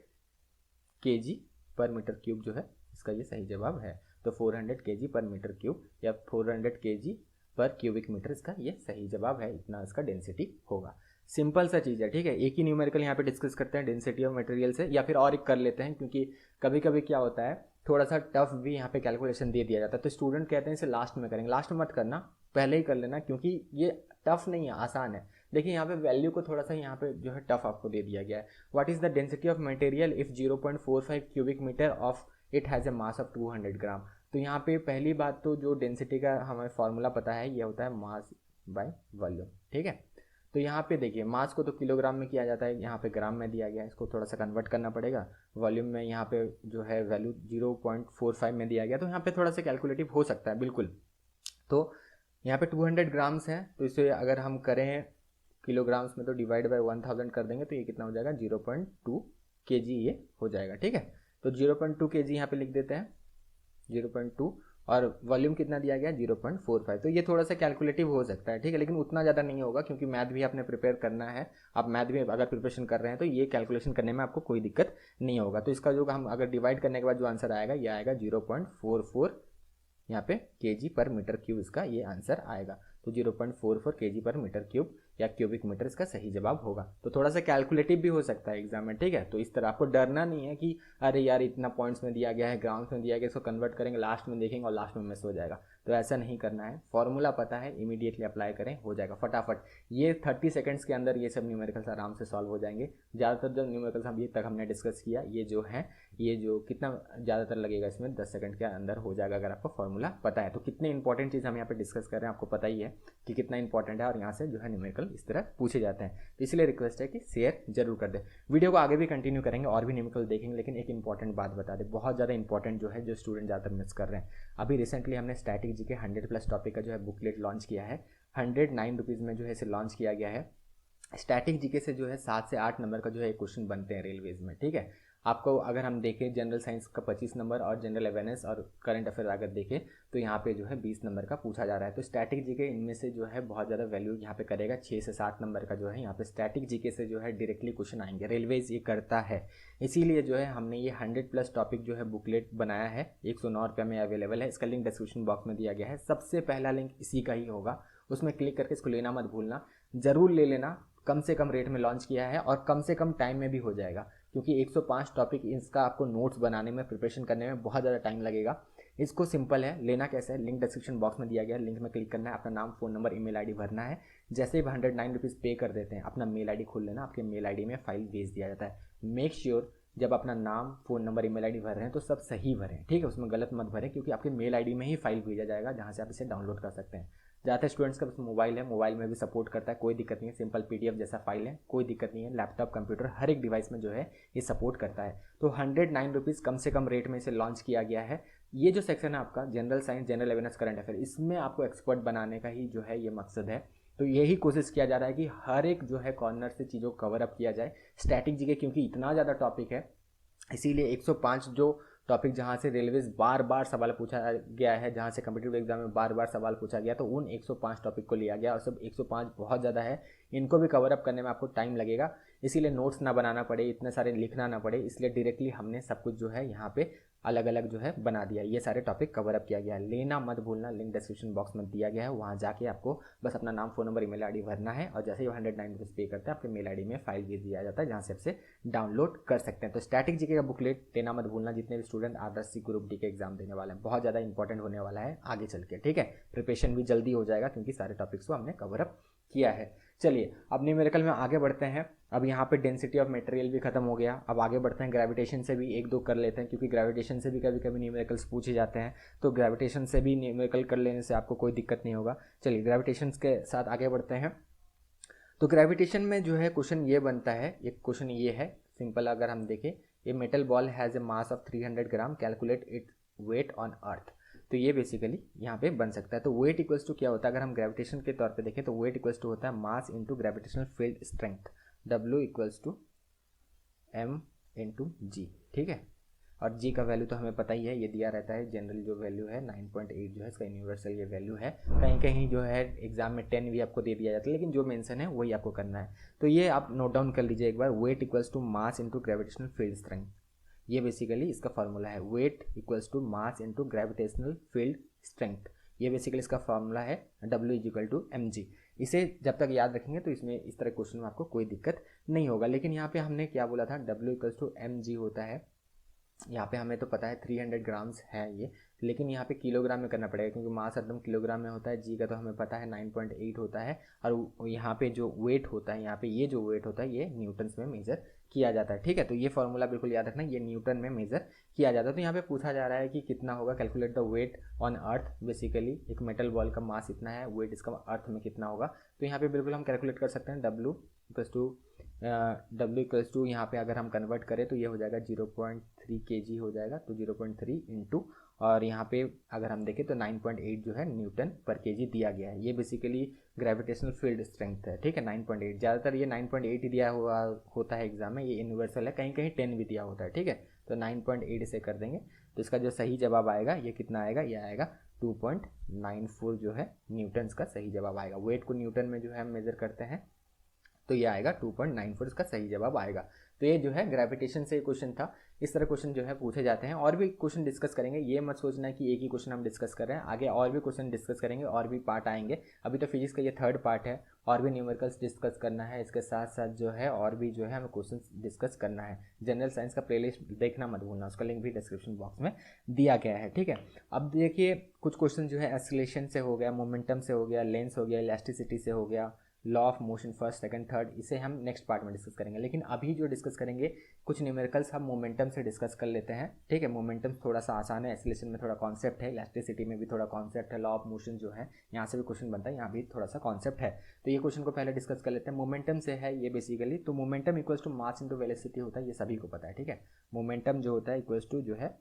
[SPEAKER 1] kg पर मीटर क्यूब जो है इसका ये सही जवाब है। तो 400 kg पर मीटर क्यूब या 400 kg पर क्यूबिक मीटर इसका ये सही जवाब है, इतना इसका डेंसिटी होगा। सिंपल सा चीज़ है, ठीक है। एक ही न्यूमेरिकल यहाँ पे डिस्कस करते हैं डेंसिटी ऑफ मटेरियल से, या फिर और एक कर लेते हैं, क्योंकि कभी कभी क्या होता है थोड़ा सा टफ भी यहाँ पे कैलकुलेशन दे दिया जाता है, तो स्टूडेंट कहते हैं इसे लास्ट में करेंगे। लास्ट में मत करना, पहले ही कर लेना, क्योंकि ये टफ नहीं है, आसान है। देखिए यहाँ पे वैल्यू को थोड़ा सा यहाँ पे जो है टफ आपको दे दिया गया है। What is the density of material if 0.45 cubic metre of it has a mass of 200 gram. तो यहाँ पे पहली बात तो जो डेंसिटी का हमें फॉर्मूला पता है, ये होता है मास बाय वॉल्यूम, ठीक है। तो यहाँ पे देखिए मास को तो किलोग्राम में किया जाता है, यहाँ पे ग्राम में दिया गया है, इसको थोड़ा सा कन्वर्ट करना पड़ेगा। वॉल्यूम में यहाँ पे जो है वैल्यू 0.45 में दिया गया, तो यहाँ पे थोड़ा सा कैलकुलेटिव हो सकता है बिल्कुल। तो यहाँ पे 200 ग्राम्स है, तो इसे अगर हम करें किलोग्राम्स में तो डिवाइड बाय 1000 कर देंगे, तो ये कितना हो जाएगा 0.2 kg ये हो जाएगा, ठीक है। तो 0.2 kg यहाँ पे लिख देते हैं, 0.2, और वॉल्यूम कितना दिया गया 0.45। तो ये थोड़ा सा कैलकुलेटिव हो सकता है, ठीक है, लेकिन उतना ज़्यादा नहीं होगा, क्योंकि मैथ भी आपने प्रिपेयर करना है। आप मैथ भी अगर प्रिपरेशन कर रहे हैं तो ये कैलकुलेशन करने में आपको कोई दिक्कत नहीं होगा। तो इसका जो हम अगर डिवाइड करने के बाद जो आंसर आएगा ये आएगा 0.44 यहाँ पे kg पर मीटर क्यूब, इसका ये आंसर आएगा। तो 0.44 kg पर मीटर क्यूब या क्यूबिक मीटर इसका सही जवाब होगा। तो थोड़ा सा कैलकुलेटिव भी हो सकता है एग्जाम में, ठीक है। तो इस तरह आपको डरना नहीं है कि अरे यार इतना पॉइंट्स में दिया गया है, ग्राम्स में दिया गया, इसको कन्वर्ट करेंगे, लास्ट में देखेंगे और लास्ट में मिस हो जाएगा। तो ऐसा नहीं करना है, फॉर्मूला पता है, इमीडिएटली अप्लाई करें, हो जाएगा फटाफट। ये 30 सेकंड्स के अंदर ये सब न्यूमेरिकल्स आराम से सॉल्व हो जाएंगे। ज़्यादातर जो न्यूमेरिकल्स अभी तक हमने डिस्कस किया, ये जो है ये जो कितना ज़्यादातर लगेगा इसमें 10 सेकंड के अंदर हो जाएगा, अगर आपको फॉर्मूला पता है। तो कितने इंपॉर्टेंट चीज़ हम यहाँ पे डिस्कस कर रहे हैं, आपको पता ही है कि कितना इंपॉर्टेंट है, और यहाँ से जो है न्यूमेरिकल इस तरह पूछे जाते हैं। तो इसलिए रिक्वेस्ट है कि शेयर जरूर कर दें। वीडियो को आगे भी कंटिन्यू करेंगे और भी न्यूमेरिकल देखेंगे, लेकिन एक इंपॉर्टेंट बात बता दें, बहुत ज़्यादा इंपॉर्टेंट जो है, जो स्टूडेंट ज़्यादातर मिस कर रहे हैं। अभी रिसेंटली हमने स्टैटिक जीके 100+ टॉपिक का जो है बुकलेट लॉन्च किया है, 109 रुपीज़ में जो है इसे लॉन्च किया गया है। स्टैटिक जीके से जो है 7 से 8 नंबर का जो है क्वेश्चन बनते हैं रेलवेज में, ठीक है। आपको अगर हम देखें जनरल साइंस का 25 नंबर और जनरल अवेयरनेस और करंट अफेयर अगर देखें तो यहाँ पे जो है 20 नंबर का पूछा जा रहा है। तो स्टैटिक जीके इनमें से जो है बहुत ज़्यादा वैल्यू यहाँ पे करेगा। 6 से 7 नंबर का जो है यहाँ पे स्टैटिक जीके से जो है डायरेक्टली क्वेश्चन आएंगे, रेलवेज ये करता है। इसीलिए जो है हमने ये 100+ टॉपिक जो है बुकलेट बनाया है, 109 रुपये में अवेलेबल है। इसका लिंक डिस्क्रिप्शन बॉक्स में दिया गया है, सबसे पहला लिंक इसी का ही होगा, उसमें क्लिक करके इसको लेना मत भूलना, ज़रूर ले लेना। कम से कम रेट में लॉन्च किया है और कम से कम टाइम में भी हो जाएगा, क्योंकि 105 टॉपिक इसका आपको नोट्स बनाने में, प्रिपरेशन करने में बहुत ज़्यादा टाइम लगेगा। इसको सिंपल है, लेना कैसे है, लिंक डिस्क्रिप्शन बॉक्स में दिया गया है, लिंक में क्लिक करना है, अपना नाम, फ़ोन नंबर, ईमेल आईडी भरना है। जैसे ही 109 रुपीज़ पे कर देते हैं, अपना मेल आईडी खोल लेना, आपके मेल आईडी में फाइल भेज दिया जाता है। मेक श्योर जब अपना नाम, फ़ोन नंबर, ईमेल आईडी भर रहे हैं तो सब सही भरें, ठीक है, उसमें गलत मत भरें, क्योंकि आपके मेल आईडी में ही फाइल भेजा जाएगा जहाँ से आप इसे डाउनलोड कर सकते हैं। ज़्यादातर स्टूडेंट्स का मोबाइल है, मोबाइल में भी सपोर्ट करता है, कोई दिक्कत नहीं है, सिंपल PDF जैसा फाइल है, कोई दिक्कत नहीं है। लैपटॉप, कंप्यूटर, हर एक डिवाइस में जो है ये सपोर्ट करता है। तो 109 रुपीज़ कम से कम रेट में इसे लॉन्च किया गया है। ये जो सेक्शन है आपका general science, general awareness, current affair, इसमें आपको एक्सपर्ट बनाने का ही जो है ये मकसद है। तो यही कोशिश किया जा रहा है कि हर एक जो है कॉर्नर से चीज़ों को कवर अप किया जाए। स्टैटिक जीके क्योंकि इतना ज़्यादा टॉपिक है, इसीलिए 105 जो टॉपिक जहाँ से रेलवेज बार बार सवाल पूछा गया है, जहाँ से कम्पिटिटिव एग्जाम में बार बार सवाल पूछा गया, तो उन 105 टॉपिक को लिया गया। और सब 105 बहुत ज़्यादा है, इनको भी कवर अप करने में आपको टाइम लगेगा, इसीलिए नोट्स ना बनाना पड़े, इतने सारे लिखना ना पड़े, इसलिए डायरेक्टली हमने सब कुछ जो है यहाँ पे अलग अलग जो है बना दिया। ये सारे टॉपिक कवर अप किया गया है, लेना मत भूलना, लिंक डिस्क्रिप्शन बॉक्स में दिया गया है, वहाँ जाके आपको बस अपना नाम, फ़ोन नंबर, ईमेल आईडी भरना है, और जैसे ही 109 रुपीज़ पे करते हैं आपके मेल आईडी में फाइल भेज दिया जाता है, जहाँ से आपसे डाउनलोड कर सकते हैं। तो स्टैटिक जीके का बुकलेट लेना मत भूलना, जितने भी स्टूडेंट आदर्श ग्रुप डी के एग्जाम देने वाले हैं, बहुत ज़्यादा इंपॉर्टेंट होने वाला है आगे चल के, ठीक है। प्रिपरेशन भी जल्दी हो जाएगा क्योंकि सारे टॉपिक्स को हमने कवर अप किया है। चलिए अब न्यूमेरिकल में आगे बढ़ते हैं। अब यहाँ पे डेंसिटी ऑफ मटेरियल भी खत्म हो गया, अब आगे बढ़ते हैं ग्रेविटेशन से भी एक दो कर लेते हैं, क्योंकि ग्रेविटेशन से भी कभी कभी न्यूमेरिकल्स पूछे जाते हैं, तो ग्रेविटेशन से भी न्यूमेरिकल कर लेने से आपको कोई दिक्कत नहीं होगा। चलिए ग्रेविटेशन के साथ आगे बढ़ते हैं। तो ग्रेविटेशन में जो है क्वेश्चन ये बनता है, एक क्वेश्चन ये है सिंपल, अगर हम देखें, a metal ball has a mass of 300 gram, calculate it weight on earth. तो ये बेसिकली यहाँ पे बन सकता है। तो वेट इक्वल्स टू क्या होता है, अगर हम ग्रेविटेशन के तौर पे देखें तो वेट इक्वल्स टू होता है mass into gravitational field strength, W equals to M into g, ठीक है। और जी का वैल्यू तो हमें पता ही है, ये दिया रहता है, जनरल जो वैल्यू है 9.8 जो है इसका यूनिवर्सल ये वैल्यू है। कहीं कहीं जो है एग्जाम में 10 भी आपको दे दिया जाता है, लेकिन जो मेंशन है वही आपको करना है। तो ये आप नोट डाउन कर लीजिए एक बार, weight equals to mass into gravitational field strength, ये बेसिकली इसका फॉर्मूला है। Weight equals to mass into gravitational field strength, ये बेसिकली इसका फॉर्मूला है। W is equal to mg। इसे जब तक याद रखेंगे तो इसमें इस तरह क्वेश्चन में आपको कोई दिक्कत नहीं होगा। लेकिन यहाँ पे हमने क्या बोला था, W=mg होता है। यहाँ पे हमें तो पता है 300 ग्राम्स है ये, लेकिन यहाँ पे किलोग्राम में करना पड़ेगा क्योंकि मास एकदम किलोग्राम में होता है। जी का तो हमें पता है 9.8 होता है, और यहाँ पे जो वेट होता है, यहाँ पे ये जो वेट होता है ये न्यूटन्स में मेजर किया जाता है। ठीक है, तो ये फॉर्मूला बिल्कुल याद रखना, ये न्यूटन में मेजर किया जाता है। तो यहाँ पे पूछा जा रहा है कि कितना होगा, calculate the weight on earth. Basically एक मेटल बॉल का मास इतना है, वेट इसका अर्थ में कितना होगा। तो यहाँ पे बिल्कुल हम कैलकुलेट कर सकते हैं। W यहाँ पे अगर हम कन्वर्ट करें तो ये हो जाएगा 0.3 kg हो जाएगा। तो 0.3 इंटू, और यहाँ पे अगर हम देखें तो 9.8 जो है न्यूटन पर केजी दिया गया है। ये बेसिकली ग्रेविटेशनल फील्ड स्ट्रेंथ है। ठीक है, 9.8, ज़्यादातर ये 9.8 ही दिया हुआ होता है एग्जाम में, ये यूनिवर्सल है, कहीं कहीं 10 भी दिया होता है। ठीक है, तो 9.8 से कर देंगे तो इसका जो सही जवाब आएगा ये कितना आएगा, ये आएगा 2.94 जो है न्यूटन्स का सही जवाब आएगा। वेट को न्यूटन में जो है हम मेजर करते हैं, तो ये आएगा 2.94, इसका सही जवाब आएगा। तो ये जो है ग्रेविटेशन से क्वेश्चन था। इस तरह क्वेश्चन जो है पूछे जाते हैं। और भी क्वेश्चन डिस्कस करेंगे, ये मत सोचना कि एक ही क्वेश्चन हम डिस्कस कर रहे हैं, आगे और भी क्वेश्चन डिस्कस करेंगे, और भी पार्ट आएंगे। अभी तो फिजिक्स का ये 3rd पार्ट है, और भी न्यूमेरिकल्स डिस्कस करना है। इसके साथ साथ जो है और भी जो है हमें क्वेश्चन डिस्कस करना है। जनरल साइंस का प्लेलिस्ट देखना मत भूलना, उसका लिंक भी डिस्क्रिप्शन बॉक्स में दिया गया है। ठीक है, अब देखिए कुछ क्वेश्चन जो है एक्सीलरेशन से हो गया, मोमेंटम से हो गया, लेंस हो गया, इलास्टिसिटी से हो गया, law of motion first second third, इसे हम नेक्स्ट पार्ट में डिस्कस करेंगे। लेकिन अभी जो डिस्कस करेंगे कुछ न्यूमेरिकल्स हम मोमेंटम से डिस्कस कर लेते हैं। ठीक है, मोमेंटम थोड़ा सा आसान है, एक्सीलरेशन में थोड़ा कॉन्सेप्ट है, इलास्टिसिटी में भी थोड़ा कॉन्सेप्ट है, लॉ ऑफ मोशन जो है यहाँ से भी क्वेश्चन बनता है, यहाँ भी थोड़ा सा कॉन्सेप्ट है। तो ये क्वेश्चन को पहले डिस्कस कर लेते हैं। मोमेंटम से है ये बेसिकली, तो momentum equals to mass into velocity होता है, ये सभी को पता है। ठीक है, मोमेंटम जो होता है इक्वल्स टू जो है,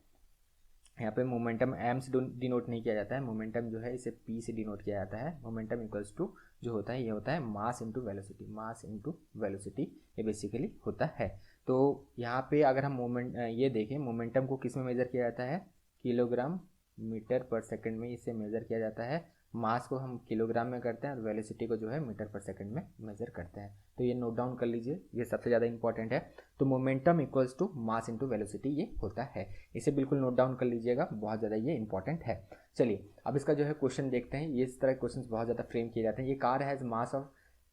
[SPEAKER 1] यहाँ पे मोमेंटम एम से डिनोट नहीं किया जाता है, मोमेंटम जो है इसे पी से डिनोट किया जाता है। मोमेंटम इक्वल्स टू जो होता है ये होता है मास इंटू वेलोसिटी, मास इंटू वेलोसिटी ये बेसिकली होता है। तो यहाँ पे अगर हम ये देखें, मोमेंटम को किस में मेजर किया जाता है, किलोग्राम मीटर पर सेकंड में इसे मेजर किया जाता है। मास को हम किलोग्राम में करते हैं और वेलोसिटी को जो है मीटर पर सेकंड में मेजर करते हैं। तो ये नोट डाउन कर लीजिए, ये सबसे ज़्यादा इंपॉर्टेंट है। तो momentum equals to mass into velocity ये होता है, इसे बिल्कुल नोट डाउन कर लीजिएगा, बहुत ज़्यादा ये इंपॉर्टेंट है। चलिए अब इसका जो है क्वेश्चन देखते हैं। ये इस तरह क्वेश्चन बहुत ज़्यादा फ्रेम किए जाते हैं। ये car has mass of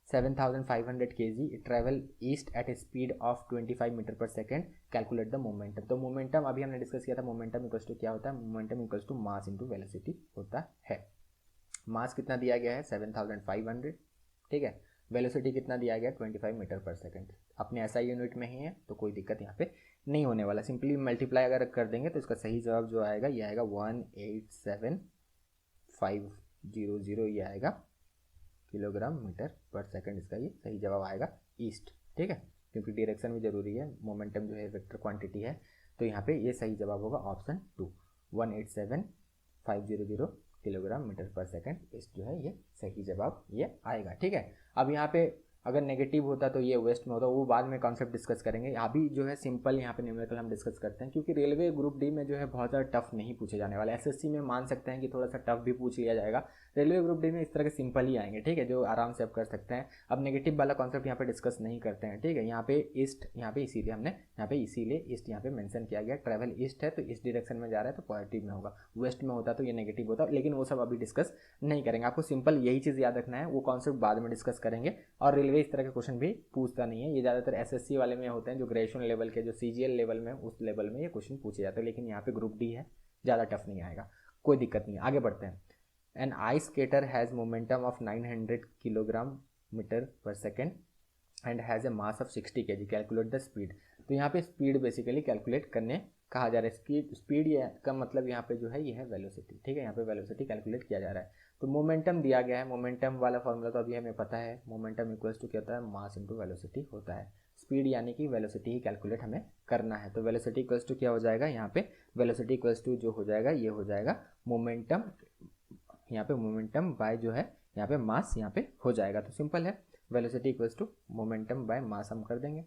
[SPEAKER 1] 7500 kg, it travel east at a speed of 25 metre per second, calculate the momentum. तो मोमेंटम अभी हमने डिस्कस किया था, मोमेंटम इक्वल्स टू क्या होता है, momentum equals to mass into velocity होता है। मास कितना दिया गया है 7500, ठीक है, वेलोसिटी कितना दिया गया 25 मीटर पर सेकेंड। अपने SI यूनिट में ही है तो कोई दिक्कत यहाँ पे नहीं होने वाला। सिंपली मल्टीप्लाई अगर कर देंगे तो इसका सही जवाब जो आएगा ये आएगा 187,500, ये आएगा किलोग्राम मीटर पर सेकंड, इसका ये सही जवाब आएगा ईस्ट। ठीक है, क्योंकि डायरेक्शन भी जरूरी है, मोमेंटम जो है वेक्टर क्वांटिटी है, तो यहाँ पे ये सही जवाब होगा ऑप्शन 2, 187,500 किलोग्राम मीटर पर सेकंड, इस जो है ये सही जवाब ये आएगा। ठीक है, अब यहाँ पे अगर नेगेटिव होता तो ये वेस्ट में होता, वो बाद में कॉन्सेप्ट डिस्कस करेंगे। अभी जो है सिंपल यहाँ पे न्यूमेरिकल हम डिस्कस करते हैं, क्योंकि रेलवे ग्रुप डी में जो है बहुत ज़्यादा टफ नहीं पूछे जाने वाले। SSC में मान सकते हैं कि थोड़ा सा टफ भी पूछ लिया जाएगा, रेलवे ग्रुप डी में इस तरह के सिंपल ही आएंगे। ठीक है, जो आराम से आप कर सकते हैं। अब नेगेटिव वाला कॉन्सेप्ट यहाँ पे डिस्कस नहीं करते हैं। ठीक है, यहाँ पे ईस्ट, यहाँ पे इसीलिए हमने यहाँ पे इसीलिए ईस्ट यहाँ पे मेंशन किया गया, ट्रैवल ईस्ट है तो इस डायरेक्शन में जा रहा है तो पॉजिटिव में होगा, वेस्ट में होता तो ये नेगेटिव होता, लेकिन वो सब अभी डिस्कस नहीं करेंगे। आपको सिंपल यही चीज़ याद रखना है, वो कॉन्सेप्ट बाद में डिस्कस करेंगे। और रेलवे इस तरह के क्वेश्चन भी पूछता नहीं है, ये ज़्यादातर SSC वाले में होते हैं, जो ग्रेजुएशन लेवल के, जो CGL लेवल में, उस लेवल में ये क्वेश्चन पूछे जाते हैं। लेकिन यहाँ पे ग्रुप डी है, ज़्यादा टफ नहीं आएगा, कोई दिक्कत नहीं है। आगे बढ़ते हैं। An ice skater has momentum of 900 kilogram metre per second and has a mass of 60 kg, calculate the speed. तो यहाँ पे स्पीड बेसिकली कैलकुलेट करने कहा जा रहा है। स्पीड का मतलब यहाँ पे जो है ये है वेलोसिटी। ठीक है, यहाँ पे वेलोसिटी कैलकुलेट किया जा रहा है। तो मोमेंटम दिया गया है, मोमेंटम वाला फॉर्मूला तो अभी हमें पता है, मोमेंटम इक्वल्स टू क्या होता है, मास इंटू वेलोसिटी होता है। स्पीड यानी कि वेलोसिटी ही कैलकुलेट हमें करना है, तो वेलोसिटी इक्वल्स टू क्या हो जाएगा, यहाँ पे वेलोसिटी इक्वल्स टू जो हो जाएगा ये हो जाएगा मोमेंटम, यहाँ पे मोमेंटम बाय जो है यहाँ पे मास यहाँ पे हो जाएगा। तो सिंपल है, velocity equals to momentum by mass हम कर देंगे।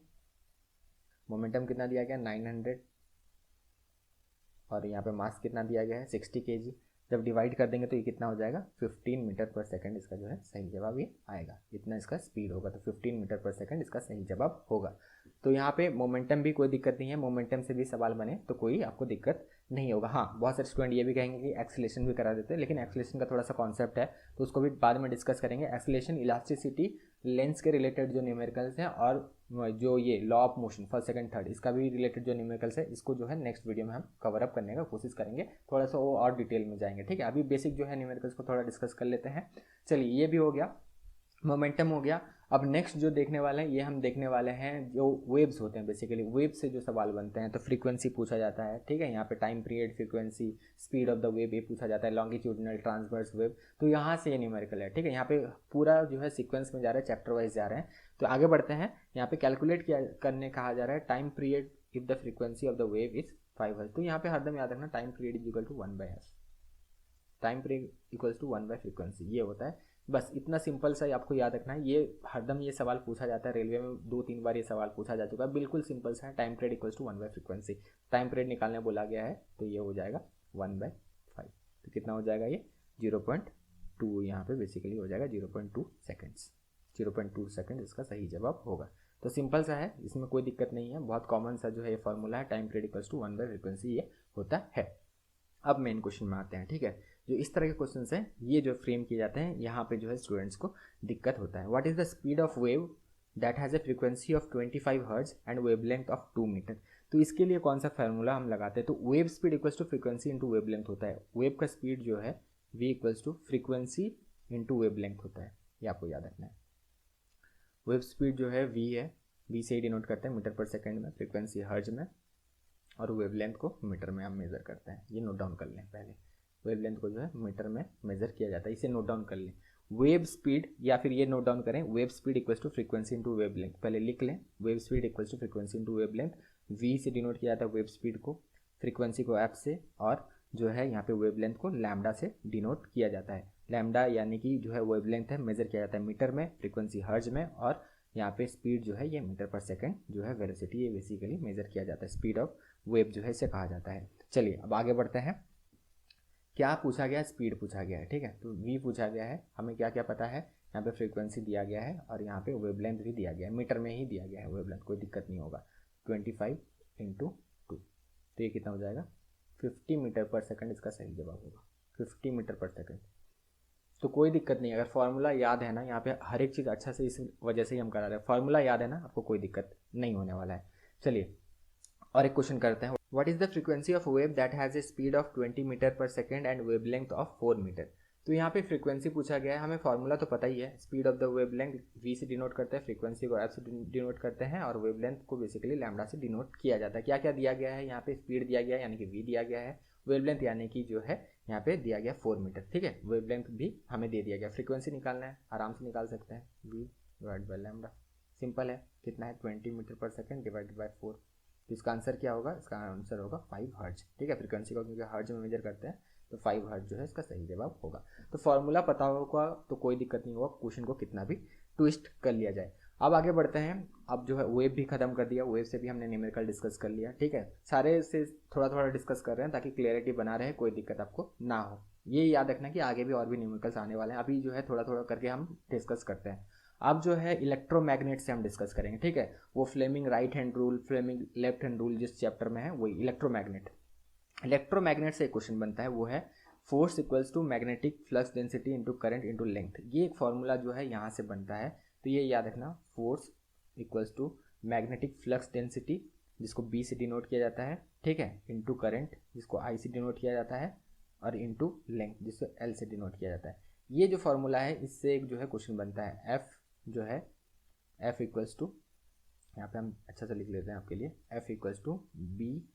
[SPEAKER 1] मोमेंटम कितना दिया गया 900 और यहाँ पे मास कितना दिया गया है 60 kg। जब डिवाइड कर देंगे तो ये कितना हो जाएगा 15 मीटर पर सेकंड, इसका जो है सही जवाब ये आएगा, इतना इसका स्पीड होगा, तो 15 मीटर पर सेकंड इसका सही जवाब होगा। तो यहाँ पे मोमेंटम भी कोई दिक्कत नहीं है, मोमेंटम से भी सवाल बने तो कोई आपको दिक्कत नहीं होगा। हाँ, बहुत सारे स्टूडेंट ये भी कहेंगे कि एक्सीलरेशन भी करा देते हैं, लेकिन एक्सीलरेशन का थोड़ा सा कॉन्सेप्ट है तो उसको भी बाद में डिस्कस करेंगे। एक्सीलरेशन, इलास्टिसिटी, लेंस के रिलेटेड जो न्यूमेरिकल्स हैं और जो ये law of motion first second third, इसका भी रिलेटेड जो न्यूमेरिकल्स है, इसको जो है नेक्स्ट वीडियो में हम कवर अप करने का कोशिश करेंगे, थोड़ा सा वो और डिटेल में जाएंगे। ठीक है, अभी बेसिक जो है न्यूमेरिकल्स को थोड़ा डिस्कस कर लेते हैं। चलिए, ये भी हो गया, मोमेंटम हो गया। अब नेक्स्ट जो देखने वाले हैं, ये हम देखने वाले हैं जो वेव्स होते हैं, बेसिकली वेव से जो सवाल बनते हैं। तो फ्रीक्वेंसी पूछा जाता है, ठीक है, यहाँ पे time period, frequency, speed of the wave ये पूछा जाता है, लॉन्गिट्यूडिनल, ट्रांसवर्स वेव। तो यहाँ से ये न्यूमेरिकल है, ठीक है, यहाँ पे पूरा जो है सीक्वेंस में जा रहा है, चैप्टर वाइज जा रहे हैं। तो आगे बढ़ते हैं, यहाँ पे कैलकुलेट करने कहा जा रहा है time period if the frequency of the wave is 5 hertz. तो यहाँ पे हरदम याद रखना time period is equal to 1/s, time period equals to 1/फ्रीक्वेंसी, ये होता है। बस इतना सिंपल सा ही आपको याद रखना है। ये हरदम ये सवाल पूछा जाता है, रेलवे में 2-3 बार ये सवाल पूछा जा चुका है, बिल्कुल सिंपल सा है। टाइम पीरियड इक्वल्स टू 1/फ्रीक्वेंसी, टाइम पीरियड निकालने बोला गया है तो ये हो जाएगा 1/5। तो कितना हो जाएगा ये 0.2, यहाँ पे बेसिकली हो जाएगा 0.2 सेकेंड्स, 0.2 सेकेंड इसका सही जवाब होगा। तो सिंपल सा है, इसमें कोई दिक्कत नहीं है, बहुत कॉमन सा जो है ये फॉर्मूला है, टाइम पीरियड इक्वल्स टू 1/फ्रीक्वेंसी ये होता है। अब मेन क्वेश्चन में आते हैं, ठीक है। जो इस तरह के क्वेश्चन हैं ये जो फ्रेम किए जाते हैं, यहाँ पे जो है स्टूडेंट्स को दिक्कत होता है। What is the speed of wave that has a frequency of 25 hertz and wavelength of 2 metre. तो इसके लिए कौन सा फार्मूला हम लगाते हैं, तो wave speed equals to frequency into wavelength होता है। वेव का स्पीड जो है v equals to frequency into wavelength होता है, ये आपको याद रखना है। वेव स्पीड जो है v है, v से ही डिनोट करते हैं मीटर पर सेकेंड में, फ्रीक्वेंसी हर्ज में, और वेवलेंथ को मीटर में हम मेज़र करते हैं। ये नोट डाउन कर लें पहले, वेवलेंथ को जो है मीटर में मेज़र किया जाता है, इसे नोट डाउन कर लें। वेव स्पीड, या फिर ये नोट डाउन करें, wave speed equals to frequency into wavelength, पहले लिख लें। Wave speed equals to frequency into wavelength, v से डिनोट किया जाता है वेव स्पीड को, फ्रीक्वेंसी को f से, और जो है यहाँ पे वेवलेंथ को लैम्डा से डिनोट किया जाता है। लैम्डा यानी कि जो है वेवलेंथ है, मेज़र किया जाता है मीटर में, फ्रीक्वेंसी हर्ज में, और यहाँ पे स्पीड जो है ये मीटर पर सेकंड जो है वेलोसिटी, ये बेसिकली मेज़र किया जाता है। स्पीड ऑफ वेव जो है इसे कहा जाता है। चलिए अब आगे बढ़ते हैं। क्या पूछा गया, स्पीड पूछा गया है, ठीक है। तो v पूछा गया है, हमें क्या क्या पता है, यहाँ पे फ्रीक्वेंसी दिया गया है और यहाँ पे वेवलेंथ भी दिया गया है, मीटर में ही दिया गया है वेवलेंथ, कोई दिक्कत नहीं होगा। 25 × 2, तो ये कितना हो जाएगा 50 मीटर पर सेकंड, इसका सही जवाब होगा 50 मीटर पर सेकंड। तो कोई दिक्कत नहीं, अगर फार्मूला याद है ना, यहाँ पे हर एक चीज़ अच्छा से, इस वजह से ही हम करा रहे हैं, फार्मूला याद है ना, आपको कोई दिक्कत नहीं होने वाला है। चलिए और एक क्वेश्चन करते हैं। What is the frequency of wave that has a speed of 20 metre per second and wavelength of 4 metre. तो यहाँ पे फ्रीक्वेंसी पूछा गया है, हमें फार्मूला तो पता ही है, speed of the wavelength v से डिनोट करते हैं, फ्रीक्वेंसी को f से डिनोट करते हैं, और वेवलेंथ को बेसिकली लैम्डा से डिनोट किया जाता है। क्या क्या दिया गया है, यहाँ पे स्पीड दिया गया है यानी कि v दिया गया है, वेवलेंथ यानी कि जो है यहाँ पे दिया गया 4 मीटर, ठीक है, वेवलेंथ भी हमें दे दिया गया। फ्रीक्वेंसी निकालना है, आराम से निकाल सकते हैं, v divide by lambda, simple है, कितना है 20 metre per second divided by 4। तो इसका आंसर क्या होगा, इसका आंसर होगा 5 हर्ट्ज, ठीक है। फ्रीक्वेंसी को क्योंकि हर्ज में मेजर करते हैं तो 5 हर्ट्ज जो है इसका सही जवाब होगा। तो फार्मूला पता होगा तो कोई दिक्कत नहीं होगा, क्वेश्चन को कितना भी ट्विस्ट कर लिया जाए। अब आगे बढ़ते हैं। अब जो है वेव भी खत्म कर दिया, वेव से भी हमने न्यूमेरिकल डिस्कस कर लिया, ठीक है। सारे से थोड़ा थोड़ा डिस्कस कर रहे हैं ताकि क्लियरिटी बना रहे, कोई दिक्कत आपको ना हो। ये याद रखना कि आगे भी और भी न्यूमेरिकल्स आने वाले हैं, अभी जो है थोड़ा थोड़ा करके हम डिस्कस करते हैं। अब जो है इलेक्ट्रोमैग्नेट से हम डिस्कस करेंगे, ठीक है। वो Fleming right hand rule, Fleming left hand rule जिस चैप्टर में है वही इलेक्ट्रोमैग्नेट। इलेक्ट्रोमैग्नेट से एक क्वेश्चन बनता है, वो है force equals to magnetic flux density into current into length. ये एक फॉर्मूला जो है यहाँ से बनता है, तो ये याद रखना, force equals to magnetic flux density जिसको बी से डिनोट किया जाता है, ठीक है, इंटू करंट जिसको आई से डिनोट किया जाता है, और इंटू लेंथ जिसको एल से डिनोट किया जाता है। ये जो फॉर्मूला है इससे एक जो है क्वेश्चन बनता है, एफ जो है एफ इक्वल्स टू, यहाँ पे हम अच्छा सा लिख लेते हैं आपके लिए, F equals to B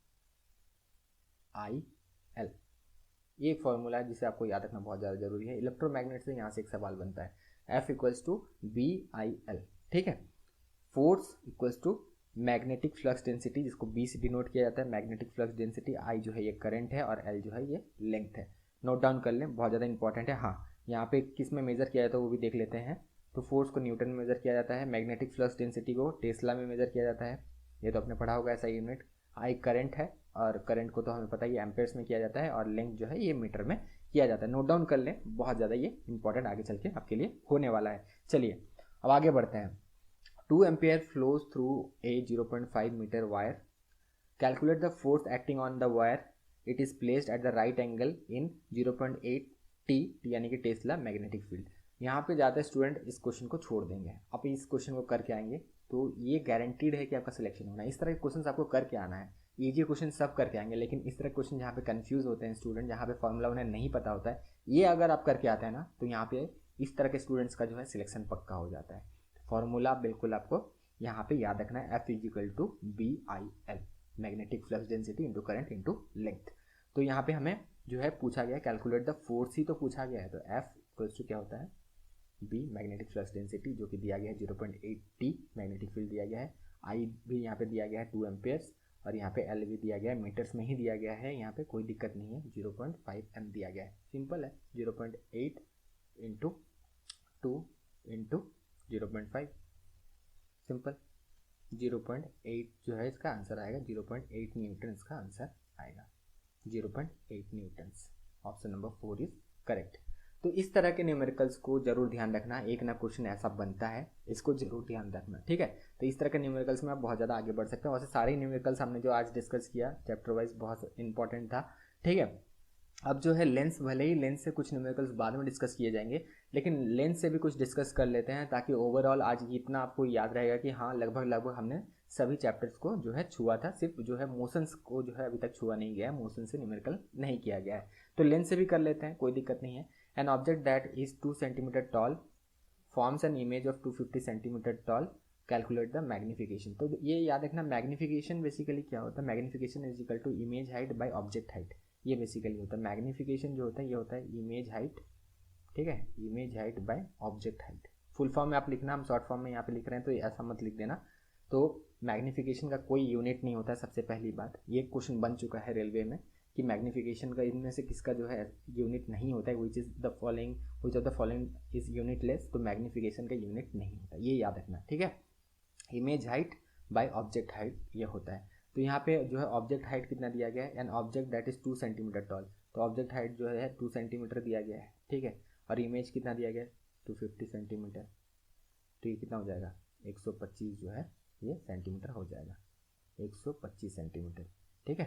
[SPEAKER 1] I L. ये एक फॉर्मूला है जिसे आपको याद रखना बहुत ज़्यादा जरूरी है। इलेक्ट्रोमैग्नेट से यहाँ से एक सवाल बनता है, F equals to B I L, ठीक है। Force equals to magnetic flux density जिसको बी से डिनोट किया जाता है, मैग्नेटिक फ्लक्स डेंसिटी, आई जो है ये करंट है, और एल जो है ये लेंथ है। नोट डाउन कर लें, बहुत ज़्यादा इंपॉर्टेंट है। हाँ, यहाँ पे किस में मेजर किया जाता है वो भी देख लेते हैं। तो फोर्स को न्यूटन में मेजर किया जाता है, मैग्नेटिक फ्लक्स डेंसिटी को टेस्ला में मेजर किया जाता है, ये तो आपने पढ़ा होगा ऐसा यूनिट। आई करंट है, और करंट को तो हमें पता ही एम्पेयर्स में किया जाता है, और लेंथ जो है ये मीटर में किया जाता है। नोट डाउन कर लें, बहुत ज़्यादा ये इंपॉर्टेंट आगे चल के आपके लिए होने वाला है। चलिए अब आगे बढ़ते हैं। 2 ampere flows through a 0.5 meter wire. Calculate the force acting on the wire. It is placed at the right angle in 0.8 t यानी कि टेस्ला मैग्नेटिक फील्ड। यहाँ पे ज़्यादा स्टूडेंट इस क्वेश्चन को छोड़ देंगे, आप इस क्वेश्चन को करके आएंगे तो ये गारंटीड है कि आपका सिलेक्शन होना है। इस तरह के क्वेश्चन आपको करके आना है, ईजी क्वेश्चन सब करके आएंगे, लेकिन इस तरह क्वेश्चन जहाँ पे कंफ्यूज होते हैं स्टूडेंट, जहाँ पे फॉर्मूला उन्हें नहीं पता होता है, ये अगर आप करके आते हैं ना तो यहाँ पे इस तरह के स्टूडेंट्स का जो है सिलेक्शन पक्का हो जाता है। फॉर्मूला बिल्कुल आपको यहाँ पे याद रखना है, F equal to BIL, magnetic flux density into current into length. तो यहाँ पे हमें जो है पूछा गया कैलकुलेट द फोर्स ही तो पूछा गया है, तो F इक्वल्स टू क्या होता है B मैग्नेटिक फ्लक्स डेंसिटी जो कि दिया गया है 0.8 t, मैग्नेटिक फील्ड दिया गया है, I भी यहाँ पे दिया गया है 2 एम्पेयर्स, और यहाँ पे L भी दिया गया है, मीटर्स में ही दिया गया है, यहाँ पे कोई दिक्कत नहीं है, 0.5 m दिया गया है, सिंपल है, 0.8 इंटू 2 इंटू 0.5, सिंपल। 0.8 जो है इसका आंसर आएगा, 0.8 न्यूटन इसका आंसर आएगा, 0.8 Newton's. Option number 4 is correct. तो इस तरह के न्यूमेरिकल्स को जरूर ध्यान रखना, एक ना क्वेश्चन ऐसा बनता है, इसको जरूर ध्यान रखना, ठीक है। तो इस तरह के न्यूमेरिकल्स में आप बहुत ज़्यादा आगे बढ़ सकते हैं। वैसे सारे न्यूमेरिकल्स हमने जो आज डिस्कस किया चैप्टर वाइज बहुत इंपॉर्टेंट था, ठीक है। अब जो है लेंस, भले ही लेंस से कुछ न्यूमेरिकल्स बाद में डिस्कस किए जाएंगे, लेकिन लेंस से भी कुछ डिस्कस कर लेते हैं ताकि ओवरऑल आज इतना आपको याद रहेगा कि हाँ लगभग हमने सभी चैप्टर्स को जो है छुआ था, सिर्फ जो है मोशंस को जो है अभी तक छुआ नहीं गया है, मोशन से न्यूमेरिकल नहीं किया गया है। तो लेंस से भी कर लेते हैं, कोई दिक्कत नहीं है। An object that is 2 centimetre tall forms an image of 250 centimetre tall, calculate the magnification. तो ये याद रखना, मैग्निफिकेशन बेसिकली क्या होता है, magnification is equal to image height by object height, ये बेसिकली होता है मैग्निफिकेशन जो होता है, ये होता है इमेज हाइट, ठीक है, image height by object height. Full form में आप लिखना, हम शॉर्ट फॉर्म में यहाँ पे लिख रहे हैं तो ऐसा मत लिख देना। तो मैग्निफिकेशन का कोई यूनिट नहीं होता है, सबसे पहली बात, ये क्वेश्चन बन चुका है रेलवे में कि मैग्निफिकेशन का इनमें से किसका जो है यूनिट नहीं होता है, which of the following is unitless, तो मैग्निफिकेशन का यूनिट नहीं होता, ये याद रखना, ठीक है। Image height by object height ये होता है। तो यहाँ पे जो है ऑब्जेक्ट हाइट कितना दिया गया है, an object that is 2 centimetre toll, तो ऑब्जेक्ट हाइट जो है 2 सेंटीमीटर दिया गया है, ठीक है, और इमेज कितना दिया गया है 250 सेंटीमीटर, तो ये कितना हो जाएगा 125 जो है ये सेंटीमीटर हो जाएगा, 125 सेंटीमीटर, ठीक है।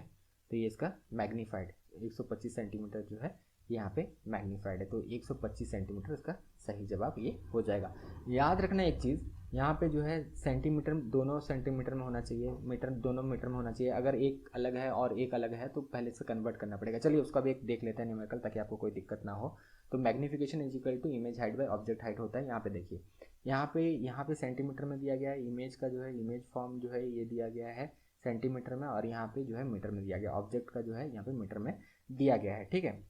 [SPEAKER 1] तो ये इसका मैग्नीफाइड 125 सेंटीमीटर जो है यहाँ पे मैग्नीफाइड है, तो 125 सेंटीमीटर इसका सही जवाब ये हो जाएगा। याद रखना एक चीज़, यहाँ पे जो है सेंटीमीटर दोनों सेंटीमीटर में होना चाहिए, मीटर दोनों मीटर में होना चाहिए, अगर एक अलग है और एक अलग है तो पहले से कन्वर्ट करना पड़ेगा। चलिए उसका भी एक देख लेते हैं न्यूमेरिकल ताकि आपको कोई दिक्कत ना हो। तो magnification is equal to image height by object height होता है। यहाँ पे देखिए, यहाँ पे सेंटीमीटर में दिया गया है, इमेज का जो है इमेज फॉर्म जो है ये दिया गया है सेंटीमीटर में, और यहाँ पे जो है मीटर में दिया गया, ऑब्जेक्ट का जो है यहाँ पे मीटर में दिया गया है, ठीक है।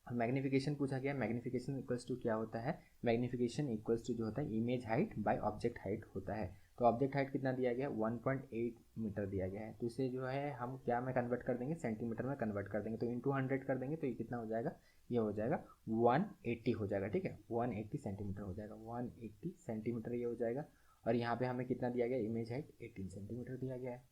[SPEAKER 1] मैग्निफिकेशन पूछा गया, मैग्निफिकेशन इक्वल्स टू क्या होता है, मैग्निफिकेशन इक्वल्स टू जो होता है image height by object height होता है। तो ऑब्जेक्ट हाइट कितना दिया गया है 1.8 मीटर दिया गया है, तो इसे जो है हम क्या में कन्वर्ट कर देंगे, सेंटीमीटर में कन्वर्ट कर देंगे, तो इंटू 100 कर देंगे तो ये कितना हो जाएगा, ये हो जाएगा 180 हो जाएगा, ठीक है, 180 सेंटीमीटर हो जाएगा, 180 सेंटीमीटर ये हो जाएगा। और यहाँ पे हमें कितना दिया गया, इमेज हाइट 18 सेंटीमीटर दिया गया है,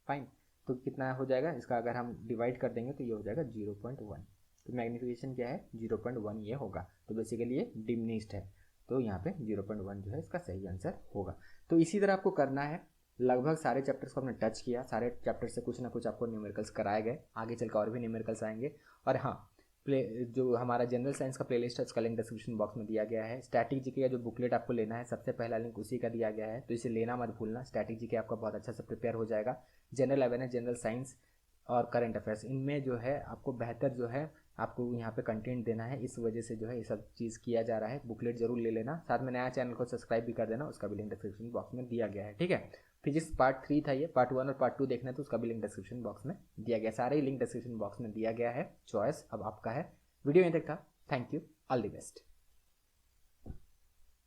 [SPEAKER 1] फाइन। तो कितना हो जाएगा इसका, अगर हम डिवाइड कर देंगे तो ये हो जाएगा 0.1, तो मैग्निफिकेशन क्या है 0.1 ये होगा, तो बेसिकली ये डिमिनिश्ड है, तो यहाँ पे 0.1 जो है इसका सही आंसर होगा। तो इसी तरह आपको करना है, लगभग सारे चैप्टर्स को हमने टच किया, सारे चैप्टर से कुछ ना कुछ आपको न्यूमेरिकल्स कराए गए, आगे चलकर और भी न्यूमेरिकल्स आएंगे। और हाँ, जो हमारा जनरल साइंस का प्लेलिस्ट है उसका लिंक डिस्क्रिप्शन बॉक्स में दिया गया है। स्टैटिक जीके का जो बुकलेट आपको लेना है सबसे पहला लिंक उसी का दिया गया है, तो इसे लेना मत भूलना। स्टैटिक जीके आपका बहुत अच्छा से प्रिपेयर हो जाएगा। जनरल अवेयरनेस, जनरल साइंस और करंट अफेयर्स, इनमें जो है आपको बेहतर जो है आपको यहाँ पे कंटेंट देना है, इस वजह से जो है ये सब चीज़ किया जा रहा है। बुकलेट जरूर ले लेना, साथ में नया चैनल को सब्सक्राइब भी कर देना, उसका भी लिंक डिस्क्रिप्शन बॉक्स में दिया गया है, ठीक है। फिजिक्स पार्ट 3 था ये, पार्ट 1 और पार्ट 2 देखना है तो उसका भी लिंक डिस्क्रिप्शन बॉक्स में दिया गया, सारे ही लिंक डिस्क्रिप्शन बॉक्स में दिया गया है, चॉइस अब आपका है। वीडियो यहीं तक था, thank you, all the best.